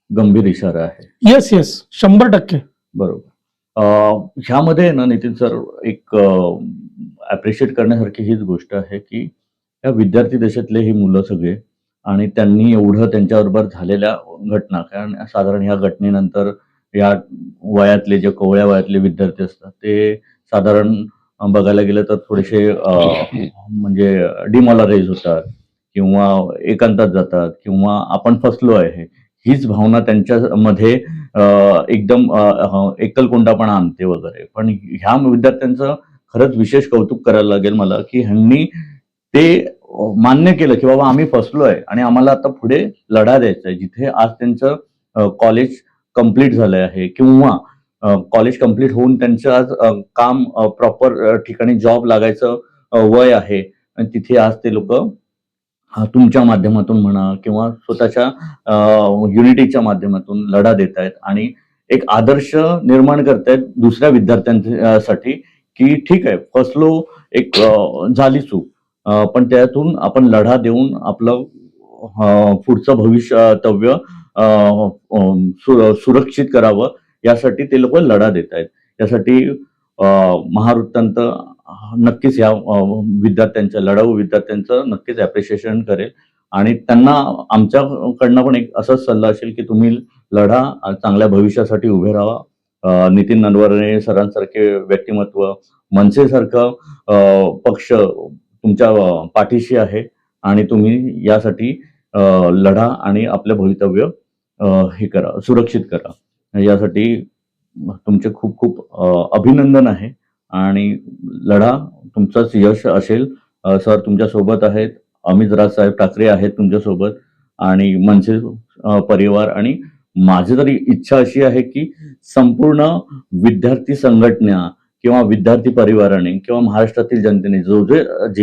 गंभीर इशारा आहे. येस, 100%. बरोबर. ह्यामध्ये ना नितीन सर, एक अप्रिशिएट करण्यासारखी हीच गोष्ट आहे की या विद्यार्थी देशातले ही मुलं सगळे आणि त्यांनी एवढं त्यांच्याबरोबर झालेल्या घटना, कारण साधारण ह्या घटनेनंतर या वयातले जे कोवळ्या वयातले विद्यार्थी असतात ते साधारण बघायला गेलं तर थोडेसे म्हणजे डिमॉलराईज होतात किंवा एकांतात जातात किंवा आपण फसलो आहे हीच भावना त्यांच्यामध्ये एकदम एकलकोंडापणा आणते वगैरे. पण ह्या विद्यार्थ्यांचं खरंच विशेष कौतुक करायला लागेल मला की ह्यांनी ते मान्य केलं की बाबा आम्ही फसलोय आणि आम्हाला आता पुढे लढा द्यायचा आहे. जिथे आज त्यांचं कॉलेज कंप्लीट झालंय आहे किंवा कॉलेज कंप्लीट होऊन त्यांचं आज काम प्रॉपर ठिकाणी जॉब लागायचं वय आहे आणि तिथे आज ते लोक तुमच्या माध्यमातून म्हणा किंवा स्वतःच्या युनिटीच्या माध्यमातून लढा देत आहेत आणि एक आदर्श निर्माण करतायत दुसऱ्या विद्यार्थ्यांसाठी की ठीक आहे फसलो, एक झाली चूक, पण त्यातून आपण लढा देऊन आपलं पुढचं भविष्यतव्य सुरक्षित करावं यासाठी ते लोक लढा देत आहेत. यासाठी महावृत्तांत नक्कीच या विद्यार्थ्यांच्या लढाऊ विद्यार्थ्यांचं नक्कीच ॲप्रिशिएशन करेल आणि त्यांना आमच्याकडनं पण एक असाच सल्ला असेल की तुम्ही लढा, चांगल्या भविष्यासाठी उभे राहा. नितीन ननवणे सरांसारखे व्यक्तिमत्व, मनसेसारखं पक्ष तुमच्या पाठीशी आहे आणि तुम्ही यासाठी लढा आणि आपलं भवितव्य हे करा, सुरक्षित करा. यासाठी तुमचे खूप खूप अभिनंदन आहे आणि लढा तुमचंच यश असेल. सर तुमच्या सोबत आहेत, अमित राजसाहेब ठाकरे आहेत तुमच्यासोबत आणि मनसे परिवार आणि माझी तरी इच्छा अशी आहे की संपूर्ण विद्यार्थी संघटना किंवा विद्यार्थी परिवाराने किंवा महाराष्ट्रातील जनतेने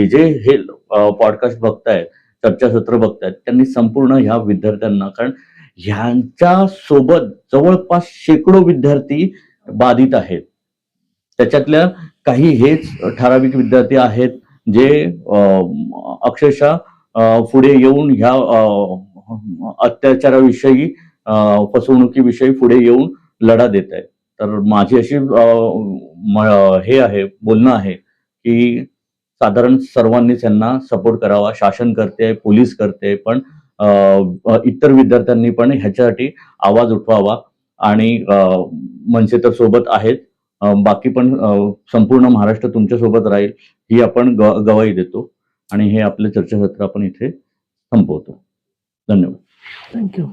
जे हे पॉडकास्ट बघतायत, चर्चासत्र बघतायत, त्यांनी संपूर्ण ह्या विद्यार्थ्यांना, कारण ह्यांच्या सोबत जवळपास शेकडो विद्यार्थी बाधित आहेत. त्याच्यातल्या काही हेच ठराविक विद्यार्थी आहेत जे अक्षरशः पुढे येऊन ह्या अत्याचाराविषयी, फसवणुकीविषयी पुढे येऊन लढा देत आहेत. तर माझी अशी हे आहे, बोलणं आहे की साधारण सर्वांनीच यांना सपोर्ट करावा. शासन करते, पोलीस करते, पण इतर विद्यार्थ्यांनी पण ह्याच्यासाठी आवाज उठवावा आणि मनसे तर सोबत आहेत, बाकी पण संपूर्ण महाराष्ट्र तुमच्या सोबत राहील ही आपण गवाही देतो आणि हे आपले चर्चासत्र आपण इथे संपवतो. धन्यवाद. थँक्यू.